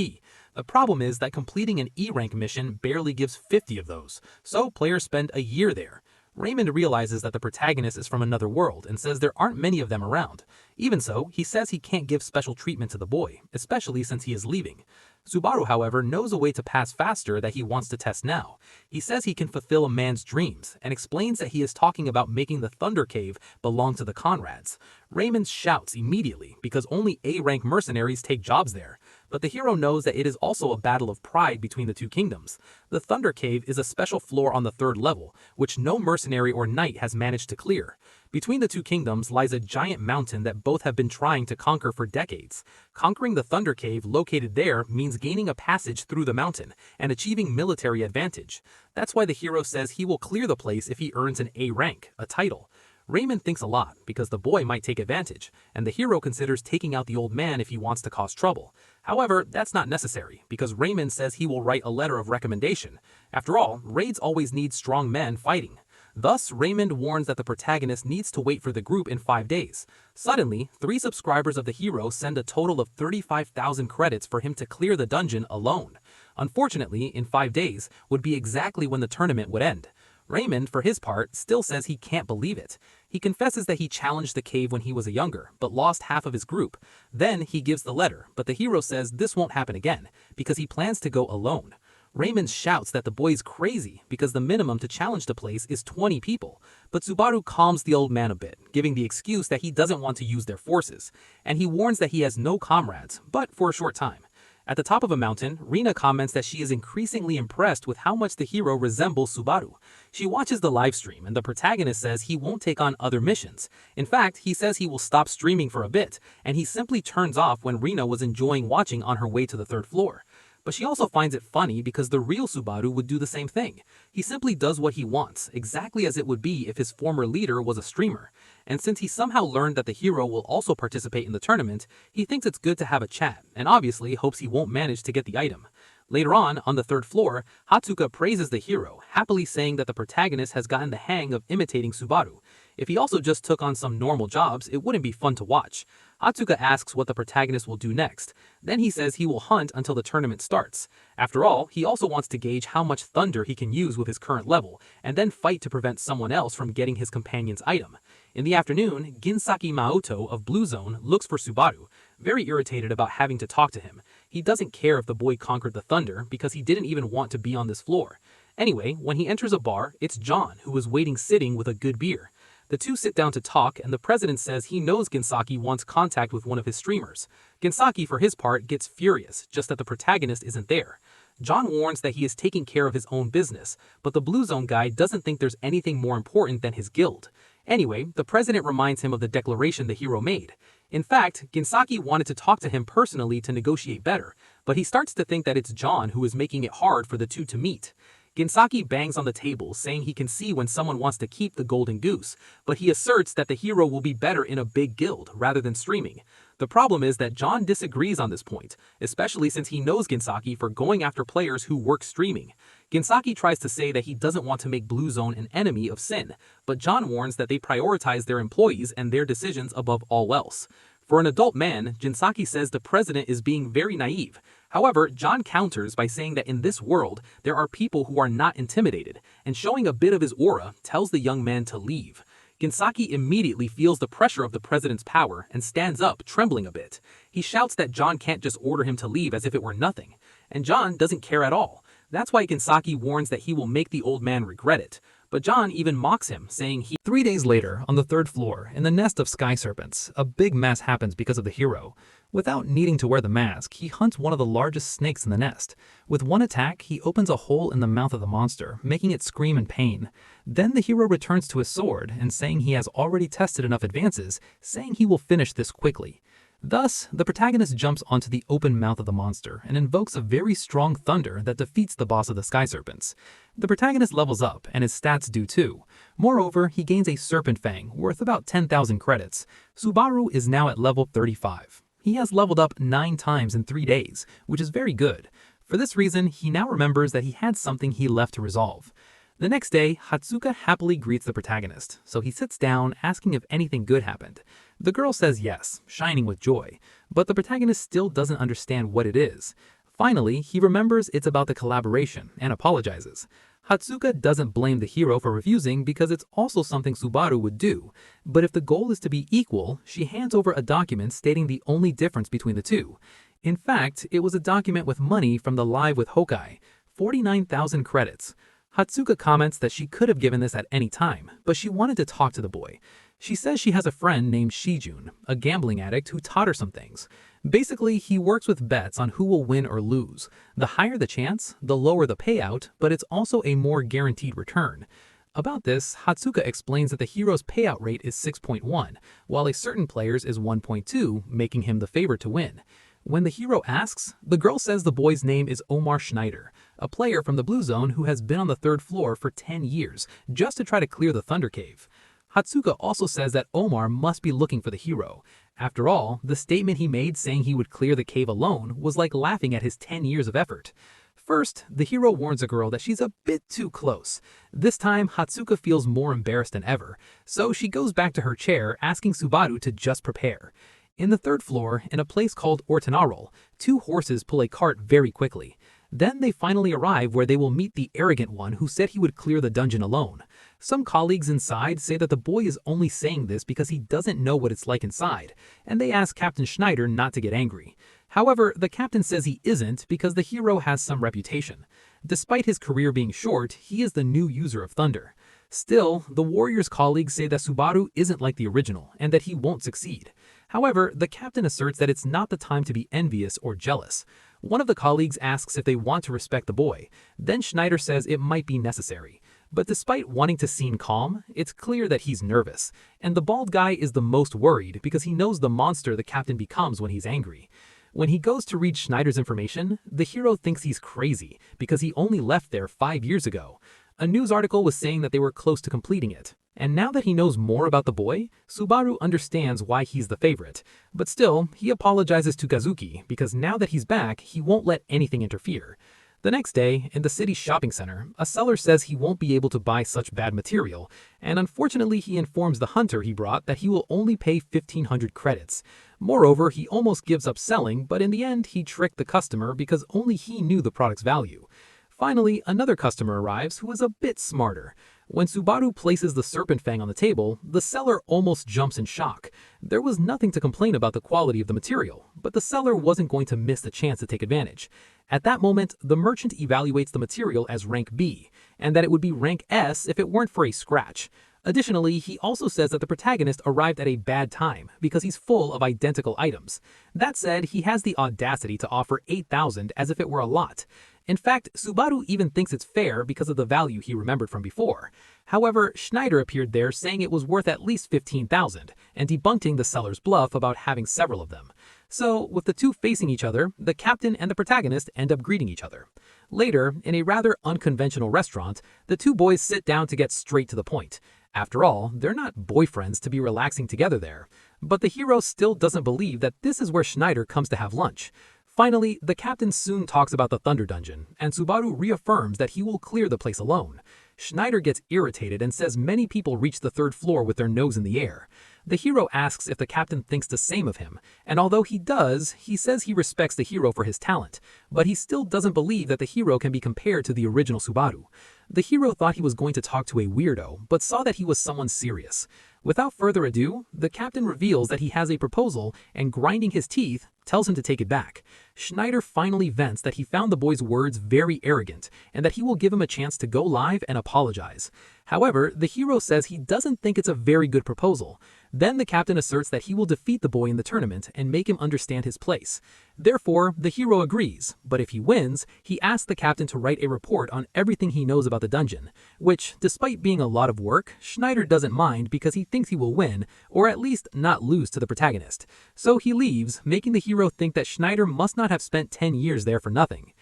The problem is that completing an E-rank mission barely gives 50 of those, so players spend a year there. Raymond realizes that the protagonist is from another world and says there aren't many of them around. Even so, he says he can't give special treatment to the boy, especially since he is leaving. Subaru, however, knows a way to pass faster that he wants to test now. He says he can fulfill a man's dreams and explains that he is talking about making the Thunder Cave belong to the comrades. Raymond shouts immediately because only A-rank mercenaries take jobs there. But the hero knows that it is also a battle of pride between the two kingdoms. The Thunder Cave is a special floor on the 3rd level, which no mercenary or knight has managed to clear. Between the two kingdoms lies a giant mountain that both have been trying to conquer for decades. Conquering the Thunder Cave located there means gaining a passage through the mountain and achieving military advantage. That's why the hero says he will clear the place if he earns an A rank, a title. Raymond thinks a lot because the boy might take advantage, and the hero considers taking out the old man if he wants to cause trouble. However, that's not necessary because Raymond says he will write a letter of recommendation. After all, raids always need strong men fighting. Thus, Raymond warns that the protagonist needs to wait for the group in 5 days. Suddenly, 3 subscribers of the hero send a total of 35,000 credits for him to clear the dungeon alone. Unfortunately, in 5 days would be exactly when the tournament would end. Raymond, for his part, still says he can't believe it. He confesses that he challenged the cave when he was younger, but lost half of his group. Then he gives the letter, but the hero says this won't happen again, because he plans to go alone. Raymond shouts that the boy's crazy because the minimum to challenge the place is 20 people, but Subaru calms the old man a bit, giving the excuse that he doesn't want to use their forces, and he warns that he has no comrades, but for a short time. At the top of a mountain, Rina comments that she is increasingly impressed with how much the hero resembles Subaru. She watches the livestream and the protagonist says he won't take on other missions. In fact, he says he will stop streaming for a bit, and he simply turns off when Rina was enjoying watching on her way to the 3rd floor. But she also finds it funny because the real Subaru would do the same thing. He simply does what he wants, exactly as it would be if his former leader was a streamer. And since he somehow learned that the hero will also participate in the tournament, he thinks it's good to have a chat, and obviously hopes he won't manage to get the item. Later on the 3rd floor, Hatsuka praises the hero, happily saying that the protagonist has gotten the hang of imitating Subaru. If he also just took on some normal jobs, it wouldn't be fun to watch. Hatsuka asks what the protagonist will do next. Then he says he will hunt until the tournament starts. After all, he also wants to gauge how much thunder he can use with his current level, and then fight to prevent someone else from getting his companion's item. In the afternoon, Ginsaki Maoto of Blue Zone looks for Subaru, very irritated about having to talk to him. He doesn't care if the boy conquered the thunder because he didn't even want to be on this floor. Anyway, when he enters a bar, it's John who is waiting sitting with a good beer. The two sit down to talk, and the president says he knows Ginsaki wants contact with one of his streamers. Ginsaki, for his part, gets furious, just that the protagonist isn't there. John warns that he is taking care of his own business, but the Blue Zone guy doesn't think there's anything more important than his guild. Anyway, the president reminds him of the declaration the hero made. In fact, Ginsaki wanted to talk to him personally to negotiate better, but he starts to think that it's John who is making it hard for the two to meet. Ginsaki bangs on the table, saying he can see when someone wants to keep the golden goose, but he asserts that the hero will be better in a big guild rather than streaming. The problem is that John disagrees on this point, especially since he knows Ginsaki for going after players who work streaming. Gensaki tries to say that he doesn't want to make Blue Zone an enemy of Sin, but John warns that they prioritize their employees and their decisions above all else. For an adult man, Gensaki says the president is being very naive. However, John counters by saying that in this world, there are people who are not intimidated, and showing a bit of his aura tells the young man to leave. Gensaki immediately feels the pressure of the president's power and stands up, trembling a bit. He shouts that John can't just order him to leave as if it were nothing, and John doesn't care at all. That's why Gensaki warns that he will make the old man regret it. But John even mocks him, saying 3 days later, on the 3rd floor, in the nest of sky serpents, a big mess happens because of the hero. Without needing to wear the mask, he hunts one of the largest snakes in the nest. With one attack, he opens a hole in the mouth of the monster, making it scream in pain. Then the hero returns to his sword, and saying he has already tested enough advances, saying he will finish this quickly. Thus, the protagonist jumps onto the open mouth of the monster and invokes a very strong thunder that defeats the boss of the Sky Serpents. The protagonist levels up, and his stats do too. Moreover, he gains a Serpent Fang, worth about 10,000 credits. Subaru is now at level 35. He has leveled up 9 times in 3 days, which is very good. For this reason, he now remembers that he had something he left to resolve. The next day, Hatsuka happily greets the protagonist, so he sits down asking if anything good happened. The girl says yes, shining with joy, but the protagonist still doesn't understand what it is. Finally, he remembers it's about the collaboration and apologizes. Hatsuka doesn't blame the hero for refusing because it's also something Subaru would do, but if the goal is to be equal, she hands over a document stating the only difference between the two. In fact, it was a document with money from the Live with Hokai, 49,000 credits. Hatsuka comments that she could have given this at any time, but she wanted to talk to the boy. She says she has a friend named Shijun, a gambling addict who taught her some things. Basically, he works with bets on who will win or lose. The higher the chance, the lower the payout, but it's also a more guaranteed return. About this, Hatsuka explains that the hero's payout rate is 6.1, while a certain player's is 1.2, making him the favorite to win. When the hero asks, the girl says the boy's name is Omar Schneider, a player from the Blue Zone who has been on the 3rd floor for 10 years, just to try to clear the Thunder Cave. Hatsuka also says that Omar must be looking for the hero. After all, the statement he made saying he would clear the cave alone was like laughing at his 10 years of effort. First, the hero warns the girl that she's a bit too close. This time, Hatsuka feels more embarrassed than ever, so she goes back to her chair asking Subaru to just prepare. In the 3rd floor, in a place called Ortanarol, 2 horses pull a cart very quickly. Then they finally arrive where they will meet the arrogant one who said he would clear the dungeon alone. Some colleagues inside say that the boy is only saying this because he doesn't know what it's like inside, and they ask Captain Schneider not to get angry. However, the captain says he isn't because the hero has some reputation. Despite his career being short, he is the new user of Thunder. Still, the warrior's colleagues say that Subaru isn't like the original and that he won't succeed. However, the captain asserts that it's not the time to be envious or jealous. One of the colleagues asks if they want to respect the boy. Then Schneider says it might be necessary. But despite wanting to seem calm, it's clear that he's nervous. And the bald guy is the most worried because he knows the monster the captain becomes when he's angry. When he goes to read Schneider's information, the hero thinks he's crazy because he only left there 5 years ago. A news article was saying that they were close to completing it. And now that he knows more about the boy, Subaru understands why he's the favorite. But still, he apologizes to Kazuki because now that he's back, he won't let anything interfere. The next day, in the city's shopping center, a seller says he won't be able to buy such bad material, and unfortunately he informs the hunter he brought that he will only pay 1,500 credits. Moreover, he almost gives up selling, but in the end he tricked the customer because only he knew the product's value. Finally, another customer arrives who is a bit smarter. When Subaru places the Serpent Fang on the table, the seller almost jumps in shock. There was nothing to complain about the quality of the material, but the seller wasn't going to miss the chance to take advantage. At that moment, the merchant evaluates the material as rank B, and that it would be rank S if it weren't for a scratch. Additionally, he also says that the protagonist arrived at a bad time because he's full of identical items. That said, he has the audacity to offer 8,000 as if it were a lot. In fact, Subaru even thinks it's fair because of the value he remembered from before. However, Schneider appeared there saying it was worth at least 15,000 and debunking the seller's bluff about having several of them. So, with the two facing each other, the captain and the protagonist end up greeting each other. Later, in a rather unconventional restaurant, the two boys sit down to get straight to the point. After all, they're not boyfriends to be relaxing together there. But the hero still doesn't believe that this is where Schneider comes to have lunch. Finally, the captain soon talks about the Thunder Dungeon, and Subaru reaffirms that he will clear the place alone. Schneider gets irritated and says many people reach the 3rd floor with their nose in the air. The hero asks if the captain thinks the same of him, and although he does, he says he respects the hero for his talent, but he still doesn't believe that the hero can be compared to the original Subaru. The hero thought he was going to talk to a weirdo, but saw that he was someone serious. Without further ado, the captain reveals that he has a proposal and, grinding his teeth, tells him to take it back. Schneider finally vents that he found the boy's words very arrogant and that he will give him a chance to go live and apologize. However, the hero says he doesn't think it's a very good proposal. Then the captain asserts that he will defeat the boy in the tournament and make him understand his place. Therefore, the hero agrees, but if he wins, he asks the captain to write a report on everything he knows about the dungeon, which, despite being a lot of work, Schneider doesn't mind because he thinks he will win, or at least not lose to the protagonist. So he leaves, making the hero think that Schneider must not have spent 10 years there for nothing.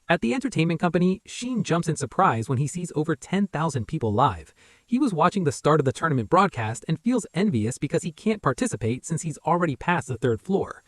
At the entertainment company, Sheen jumps in surprise when he sees over 10,000 people live. He was watching the start of the tournament broadcast and feels envious because he can't participate since he's already past the 3rd floor.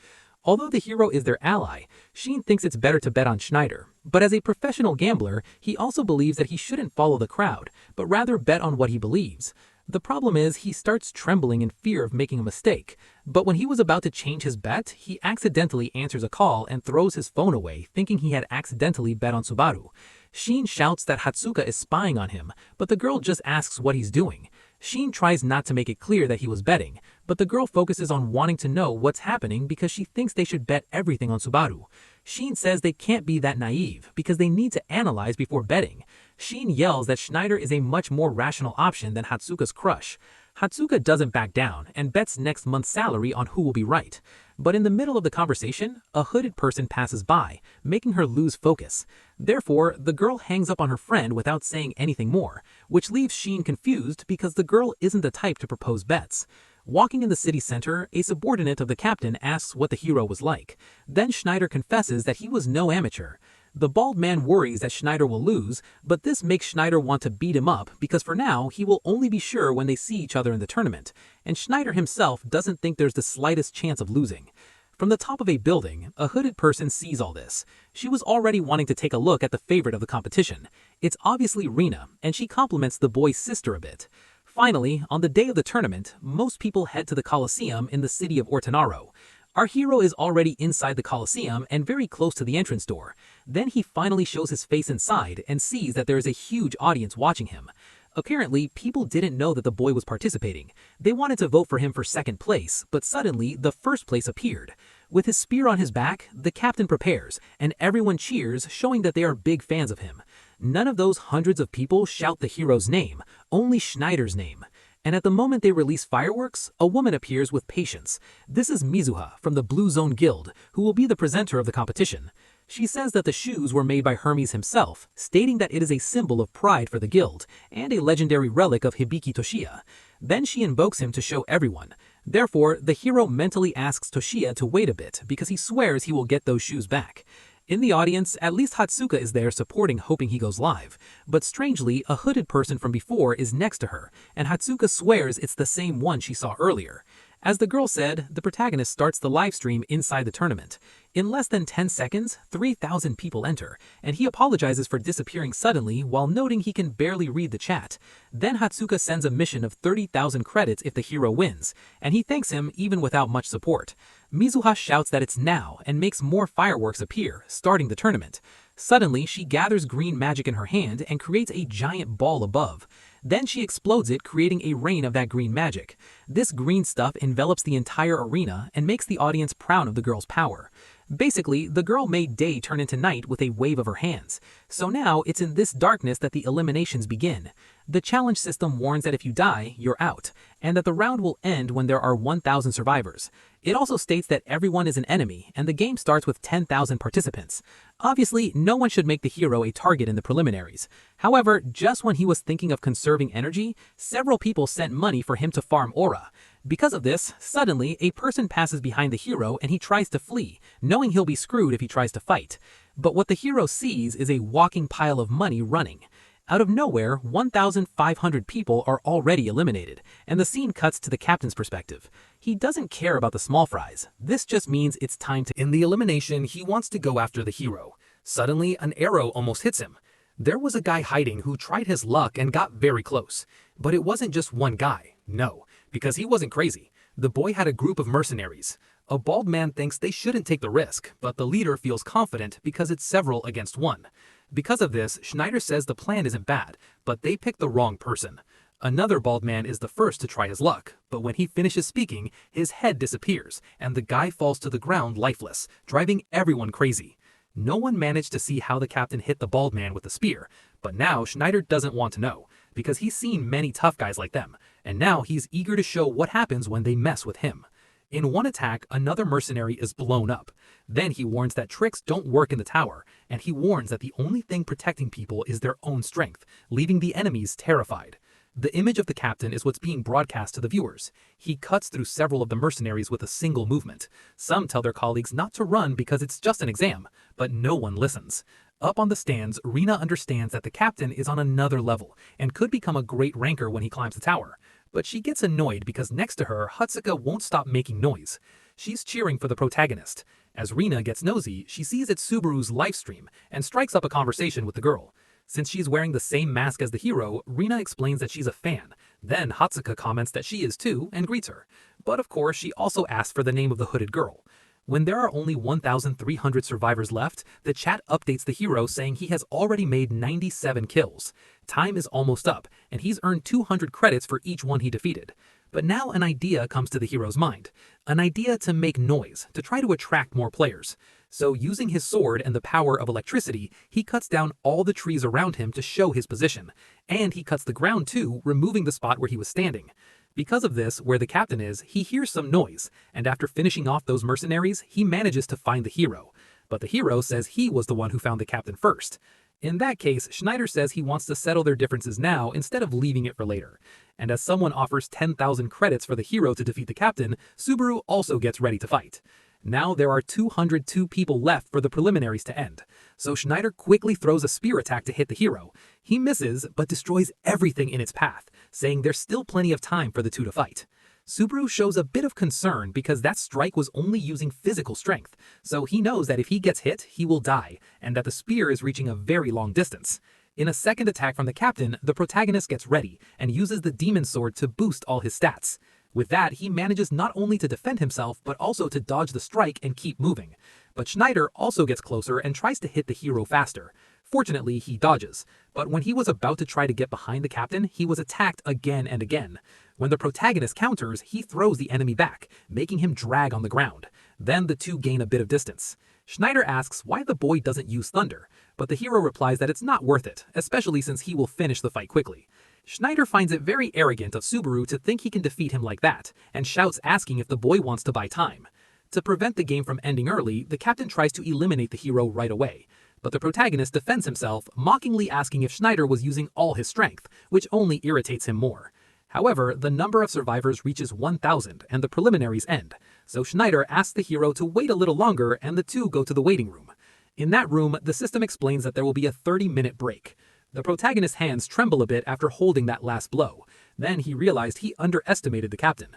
Although the hero is their ally, Sheen thinks it's better to bet on Schneider. But as a professional gambler, he also believes that he shouldn't follow the crowd, but rather bet on what he believes. The problem is he starts trembling in fear of making a mistake, but when he was about to change his bet, he accidentally answers a call and throws his phone away, thinking he had accidentally bet on Subaru. Sheen shouts that Hatsuka is spying on him, but the girl just asks what he's doing. Sheen tries not to make it clear that he was betting, but the girl focuses on wanting to know what's happening because she thinks they should bet everything on Subaru. Sheen says they can't be that naive because they need to analyze before betting. Sheen yells that Schneider is a much more rational option than Hatsuka's crush. Hatsuka doesn't back down and bets next month's salary on who will be right. But in the middle of the conversation, a hooded person passes by, making her lose focus. Therefore, the girl hangs up on her friend without saying anything more, which leaves Sheen confused because the girl isn't the type to propose bets. Walking in the city center, a subordinate of the captain asks what the hero was like. Then Schneider confesses that he was no amateur. The bald man worries that Schneider will lose, but this makes Schneider want to beat him up because for now, he will only be sure when they see each other in the tournament, and Schneider himself doesn't think there's the slightest chance of losing. From the top of a building, a hooded person sees all this. She was already wanting to take a look at the favorite of the competition. It's obviously Rina, and she compliments the boy's sister a bit. Finally, on the day of the tournament, most people head to the Colosseum in the city of Ortonaro. Our hero is already inside the Colosseum and very close to the entrance door. Then he finally shows his face inside and sees that there is a huge audience watching him. Apparently, people didn't know that the boy was participating. They wanted to vote for him for 2nd place, but suddenly, the 1st place appeared. With his spear on his back, the captain prepares, and everyone cheers, showing that they are big fans of him. None of those hundreds of people shout the hero's name, only Schneider's name. And at the moment they release fireworks, a woman appears with patience. This is Mizuha from the Blue Zone Guild, who will be the presenter of the competition. She says that the shoes were made by Hermes himself, stating that it is a symbol of pride for the guild, and a legendary relic of Hibiki Toshiya. Then she invokes him to show everyone. Therefore, the hero mentally asks Toshiya to wait a bit because he swears he will get those shoes back. In the audience, at least Hatsuka is there supporting, hoping he goes live. But strangely, a hooded person from before is next to her, and Hatsuka swears it's the same one she saw earlier. As the girl said, the protagonist starts the live stream inside the tournament. In less than 10 seconds, 3,000 people enter, and he apologizes for disappearing suddenly while noting he can barely read the chat. Then Hatsuka sends a mission of 30,000 credits if the hero wins, and he thanks him even without much support. Mizuha shouts that it's now and makes more fireworks appear, starting the tournament. Suddenly, she gathers green magic in her hand and creates a giant ball above. Then she explodes it, creating a rain of that green magic. This green stuff envelops the entire arena and makes the audience proud of the girl's power. Basically, the girl made day turn into night with a wave of her hands. So now it's in this darkness that the eliminations begin. The challenge system warns that if you die, you're out, and that the round will end when there are 1,000 survivors. It also states that everyone is an enemy, and the game starts with 10,000 participants. Obviously, no one should make the hero a target in the preliminaries. However, just when he was thinking of conserving energy, several people sent money for him to farm aura. Because of this, suddenly, a person passes behind the hero and he tries to flee, knowing he'll be screwed if he tries to fight. But what the hero sees is a walking pile of money running. Out of nowhere, 1,500 people are already eliminated, and the scene cuts to the captain's perspective. He doesn't care about the small fries. This just means it's time to... In the elimination, he wants to go after the hero. Suddenly, an arrow almost hits him. There was a guy hiding who tried his luck and got very close. But it wasn't just one guy. No, because he wasn't crazy. The boy had a group of mercenaries. A bald man thinks they shouldn't take the risk, but the leader feels confident because it's several against one. Because of this, Schneider says the plan isn't bad, but they picked the wrong person. Another bald man is the first to try his luck, but when he finishes speaking, his head disappears, and the guy falls to the ground lifeless, driving everyone crazy. No one managed to see how the captain hit the bald man with the spear, but now Schneider doesn't want to know, because he's seen many tough guys like them, and now he's eager to show what happens when they mess with him. In one attack, another mercenary is blown up. Then he warns that tricks don't work in the tower, and he warns that the only thing protecting people is their own strength, leaving the enemies terrified. The image of the captain is what's being broadcast to the viewers. He cuts through several of the mercenaries with a single movement. Some tell their colleagues not to run because it's just an exam, but no one listens. Up on the stands, Rina understands that the captain is on another level and could become a great ranker when he climbs the tower. But she gets annoyed because next to her, Hatsuka won't stop making noise. She's cheering for the protagonist. As Rina gets nosy, she sees it's Subaru's livestream and strikes up a conversation with the girl. Since she's wearing the same mask as the hero, Rina explains that she's a fan. Then Hatsuka comments that she is too and greets her. But of course, she also asks for the name of the hooded girl. When there are only 1,300 survivors left, the chat updates the hero saying he has already made 97 kills. Time is almost up, and he's earned 200 credits for each one he defeated. But now an idea comes to the hero's mind. An idea to make noise, to try to attract more players. So using his sword and the power of electricity, he cuts down all the trees around him to show his position. And he cuts the ground too, removing the spot where he was standing. Because of this, where the captain is, he hears some noise, and after finishing off those mercenaries, he manages to find the hero. But the hero says he was the one who found the captain first. In that case, Schneider says he wants to settle their differences now instead of leaving it for later. And as someone offers 10,000 credits for the hero to defeat the captain, Subaru also gets ready to fight. Now there are 202 people left for the preliminaries to end, so Schneider quickly throws a spear attack to hit the hero. He misses, but destroys everything in its path, saying there's still plenty of time for the two to fight. Subaru shows a bit of concern because that strike was only using physical strength, so he knows that if he gets hit, he will die, and that the spear is reaching a very long distance. In a second attack from the captain, the protagonist gets ready and uses the demon sword to boost all his stats. With that, he manages not only to defend himself, but also to dodge the strike and keep moving. But Schneider also gets closer and tries to hit the hero faster. Fortunately, he dodges, but when he was about to try to get behind the captain, he was attacked again and again. When the protagonist counters, he throws the enemy back, making him drag on the ground. Then the two gain a bit of distance. Schneider asks why the boy doesn't use thunder, but the hero replies that it's not worth it, especially since he will finish the fight quickly. Schneider finds it very arrogant of Subaru to think he can defeat him like that, and shouts asking if the boy wants to buy time. To prevent the game from ending early, the captain tries to eliminate the hero right away. But the protagonist defends himself, mockingly asking if Schneider was using all his strength, which only irritates him more. However, the number of survivors reaches 1,000 and the preliminaries end, so Schneider asks the hero to wait a little longer and the two go to the waiting room. In that room, the system explains that there will be a 30-minute break. The protagonist's hands tremble a bit after holding that last blow. Then he realized he underestimated the captain.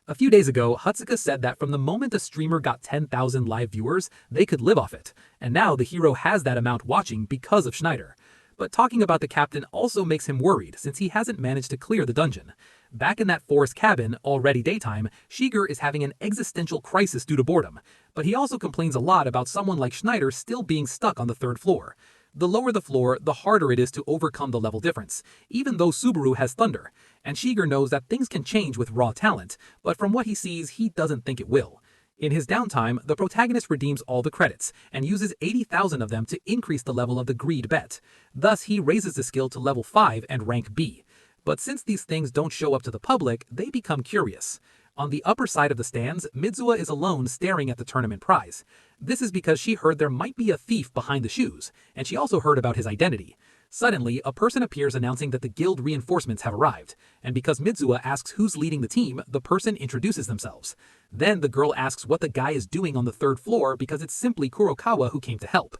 A few days ago, Hatsuka said that from the moment a streamer got 10,000 live viewers, they could live off it. And now the hero has that amount watching because of Schneider. But talking about the captain also makes him worried since he hasn't managed to clear the dungeon. Back in that forest cabin, already daytime, Shiger is having an existential crisis due to boredom. But he also complains a lot about someone like Schneider still being stuck on the 3rd floor. The lower the floor, the harder it is to overcome the level difference, even though Subaru has thunder, and Shiger knows that things can change with raw talent, but from what he sees, he doesn't think it will. In his downtime, the protagonist redeems all the credits, and uses 80,000 of them to increase the level of the greed bet. Thus, he raises the skill to level 5 and rank B. But since these things don't show up to the public, they become curious. On the upper side of the stands, Midzuwa is alone staring at the tournament prize. This is because she heard there might be a thief behind the shoes, and she also heard about his identity. Suddenly, a person appears announcing that the guild reinforcements have arrived, and because Midzuwa asks who's leading the team, the person introduces themselves. Then the girl asks what the guy is doing on the 3rd floor because it's simply Kurokawa who came to help.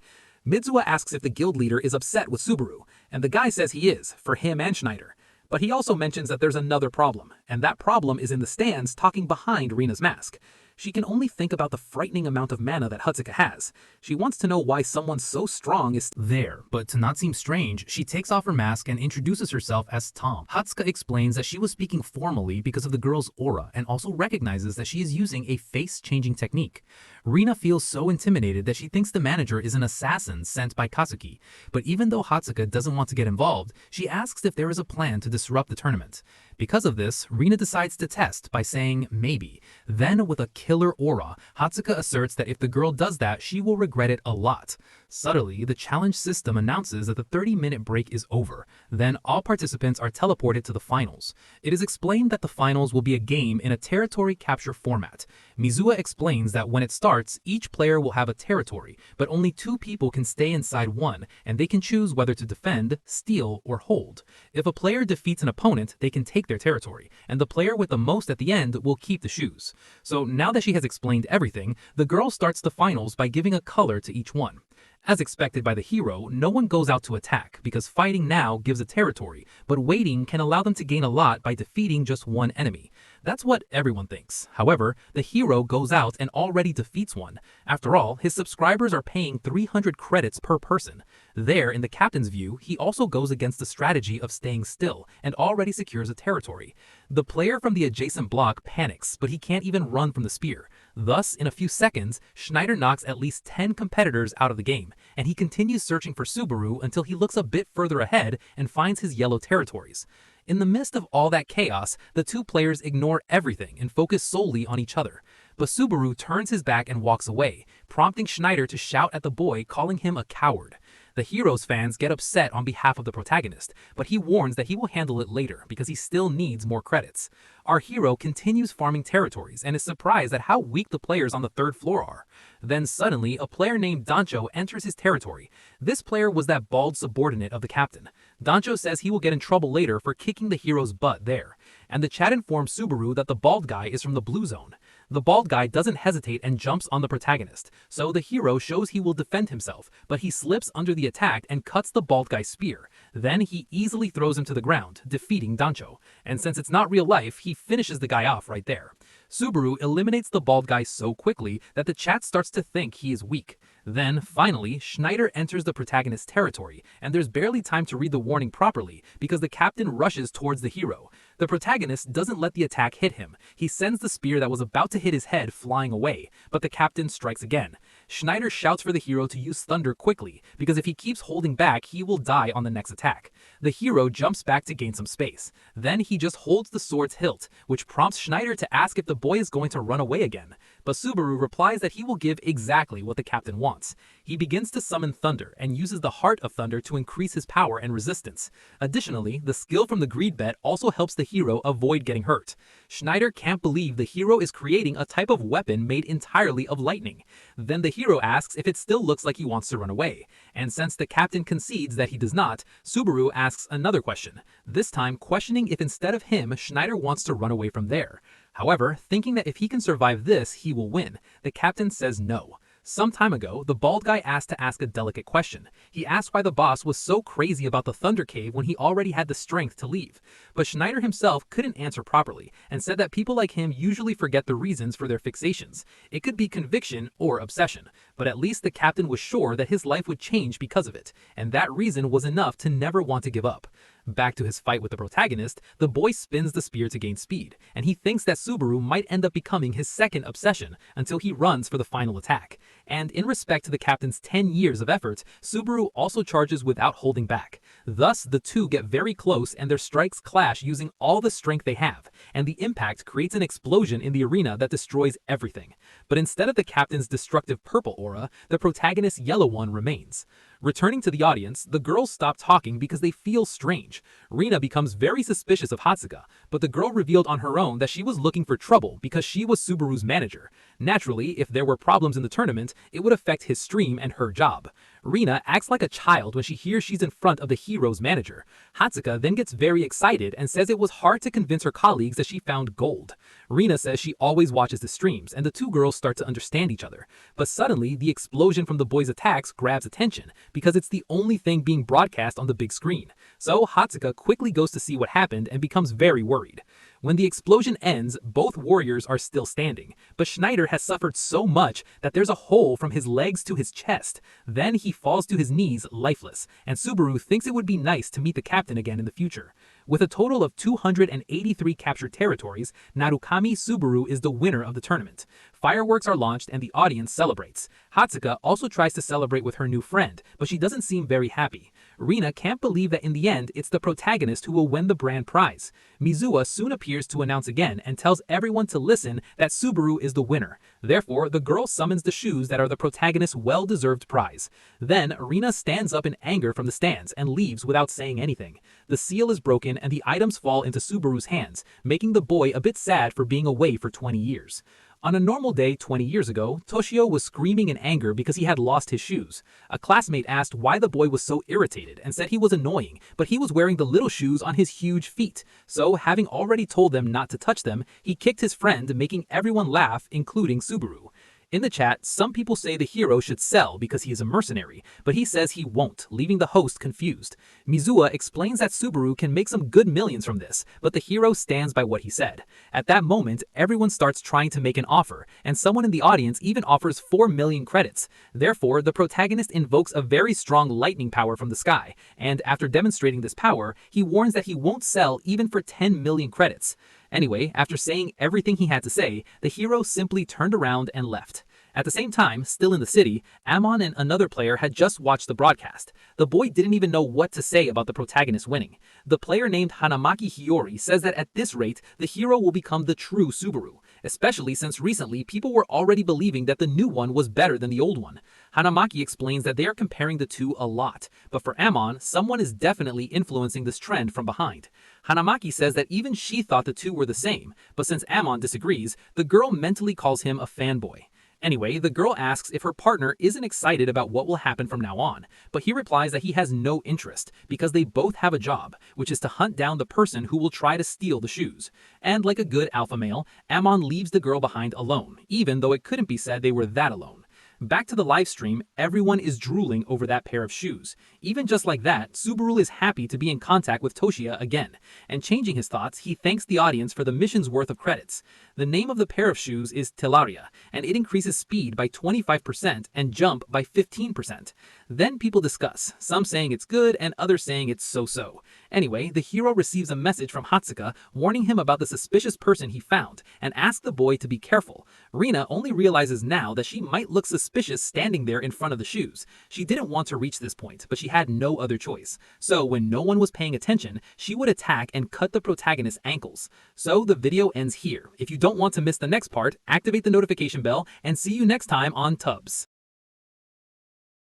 Midzuwa asks if the guild leader is upset with Subaru, and the guy says he is, for him and Schneider. But he also mentions that there's another problem, and that problem is in the stands talking behind Rina's mask. She can only think about the frightening amount of mana that Hatsuka has. She wants to know why someone so strong is there, but to not seem strange, she takes off her mask and introduces herself as Tom. Hatsuka explains that she was speaking formally because of the girl's aura and also recognizes that she is using a face-changing technique. Rina feels so intimidated that she thinks the manager is an assassin sent by Kazuki, but even though Hatsuka doesn't want to get involved, she asks if there is a plan to disrupt the tournament. Because of this, Rina decides to test by saying maybe. Then, with a killer aura, Hatsuka asserts that if the girl does that, she will regret it a lot. Subtly, the challenge system announces that the 30-minute break is over. Then all participants are teleported to the finals. It is explained that the finals will be a game in a territory capture format. Mizuwa explains that when it starts, each player will have a territory, but only 2 people can stay inside one, and they can choose whether to defend, steal, or hold. If a player defeats an opponent, they can take their territory, and the player with the most at the end will keep the shoes. So now that she has explained everything, the girl starts the finals by giving a color to each one. As expected by the hero, no one goes out to attack because fighting now gives a territory, but waiting can allow them to gain a lot by defeating just one enemy. That's what everyone thinks. However, the hero goes out and already defeats one. After all, his subscribers are paying 300 credits per person. There, in the captain's view, he also goes against the strategy of staying still and already secures a territory. The player from the adjacent block panics, but he can't even run from the spear. Thus, in a few seconds, Schneider knocks at least 10 competitors out of the game, and he continues searching for Subaru until he looks a bit further ahead and finds his yellow territories. In the midst of all that chaos, the 2 players ignore everything and focus solely on each other. But Subaru turns his back and walks away, prompting Schneider to shout at the boy, calling him a coward. The hero's fans get upset on behalf of the protagonist, but he warns that he will handle it later because he still needs more credits. Our hero continues farming territories and is surprised at how weak the players on the 3rd floor are. Then suddenly, a player named Dancho enters his territory. This player was that bald subordinate of the captain. Dancho says he will get in trouble later for kicking the hero's butt there, and the chat informs Subaru that the bald guy is from the blue zone. The bald guy doesn't hesitate and jumps on the protagonist, so the hero shows he will defend himself, but he slips under the attack and cuts the bald guy's spear. Then he easily throws him to the ground, defeating Dancho, and since it's not real life, he finishes the guy off right there. Subaru eliminates the bald guy so quickly that the chat starts to think he is weak. Then, finally, Schneider enters the protagonist's territory, and there's barely time to read the warning properly because the captain rushes towards the hero. The protagonist doesn't let the attack hit him. He sends the spear that was about to hit his head flying away, but the captain strikes again. Schneider shouts for the hero to use thunder quickly, because if he keeps holding back, he will die on the next attack. The hero jumps back to gain some space. Then he just holds the sword's hilt, which prompts Schneider to ask if the boy is going to run away again. But Subaru replies that he will give exactly what the captain wants. He begins to summon thunder and uses the heart of thunder to increase his power and resistance. Additionally, the skill from the greed bet also helps the hero avoid getting hurt. Schneider can't believe the hero is creating a type of weapon made entirely of lightning. Then the hero asks if it still looks like he wants to run away. And since the captain concedes that he does not, Subaru asks another question, this time questioning if instead of him, Schneider wants to run away from there. However, thinking that if he can survive this, he will win, the captain says no. Some time ago, the bald guy asked to ask a delicate question. He asked why the boss was so crazy about the Thunder Cave when he already had the strength to leave. But Schneider himself couldn't answer properly and said that people like him usually forget the reasons for their fixations. It could be conviction or obsession, but at least the captain was sure that his life would change because of it, and that reason was enough to never want to give up. Back to his fight with the protagonist, the boy spins the spear to gain speed, and he thinks that Subaru might end up becoming his second obsession until he runs for the final attack. And in respect to the captain's 10 years of effort, Subaru also charges without holding back. Thus, the two get very close and their strikes clash using all the strength they have, and the impact creates an explosion in the arena that destroys everything. But instead of the captain's destructive purple aura, the protagonist's yellow one remains. Returning to the audience, the girls stop talking because they feel strange. Rina becomes very suspicious of Hatsuka, but the girl revealed on her own that she was looking for trouble because she was Subaru's manager. Naturally, if there were problems in the tournament, it would affect his stream and her job. Rina acts like a child when she hears she's in front of the hero's manager. Hatsuka then gets very excited and says it was hard to convince her colleagues that she found gold. Rina says she always watches the streams, and the two girls start to understand each other. But suddenly, the explosion from the boys' attacks grabs attention, because it's the only thing being broadcast on the big screen. So Hatsuka quickly goes to see what happened and becomes very worried. When the explosion ends, both warriors are still standing, but Schneider has suffered so much that there's a hole from his legs to his chest. Then he falls to his knees lifeless, and Subaru thinks it would be nice to meet the captain again in the future. With a total of 283 captured territories, Narukami Subaru is the winner of the tournament. Fireworks are launched and the audience celebrates. Hatsuka also tries to celebrate with her new friend, but she doesn't seem very happy. Rina can't believe that in the end, it's the protagonist who will win the brand prize. Mizuwa soon appears to announce again and tells everyone to listen that Subaru is the winner. Therefore, the girl summons the shoes that are the protagonist's well-deserved prize. Then, Rina stands up in anger from the stands and leaves without saying anything. The seal is broken and the items fall into Subaru's hands, making the boy a bit sad for being away for 20 years. On a normal day 20 years ago, Toshio was screaming in anger because he had lost his shoes. A classmate asked why the boy was so irritated and said he was annoying, but he was wearing the little shoes on his huge feet. So, having already told them not to touch them, he kicked his friend, making everyone laugh, including Subaru. In the chat, some people say the hero should sell because he is a mercenary, but he says he won't, leaving the host confused. Mizuwa explains that Subaru can make some good millions from this, but the hero stands by what he said. At that moment, everyone starts trying to make an offer, and someone in the audience even offers 4 million credits. Therefore, the protagonist invokes a very strong lightning power from the sky, and after demonstrating this power, he warns that he won't sell even for 10 million credits. Anyway, after saying everything he had to say, the hero simply turned around and left. At the same time, still in the city, Amon and another player had just watched the broadcast. The boy didn't even know what to say about the protagonist winning. The player named Hanamaki Hiyori says that at this rate, the hero will become the true Subaru, especially since recently people were already believing that the new one was better than the old one. Hanamaki explains that they are comparing the two a lot, but for Amon, someone is definitely influencing this trend from behind. Hanamaki says that even she thought the two were the same, but since Amon disagrees, the girl mentally calls him a fanboy. Anyway, the girl asks if her partner isn't excited about what will happen from now on, but he replies that he has no interest because they both have a job, which is to hunt down the person who will try to steal the shoes. And like a good alpha male, Amon leaves the girl behind alone, even though it couldn't be said they were that alone. Back to the live stream, everyone is drooling over that pair of shoes. Even just like that, Subaru is happy to be in contact with Toshiya again, and changing his thoughts, he thanks the audience for the mission's worth of credits. The name of the pair of shoes is Telaria, and it increases speed by 25% and jump by 15%. Then people discuss, some saying it's good and others saying it's so-so. Anyway, the hero receives a message from Hatsuka warning him about the suspicious person he found, and asks the boy to be careful. Rina only realizes now that she might look suspicious standing there in front of the shoes. She didn't want to reach this point, but she had no other choice. So when no one was paying attention, she would attack and cut the protagonist's ankles. So the video ends here. If you don't want to miss the next part, activate the notification bell and see you next time on Tubs.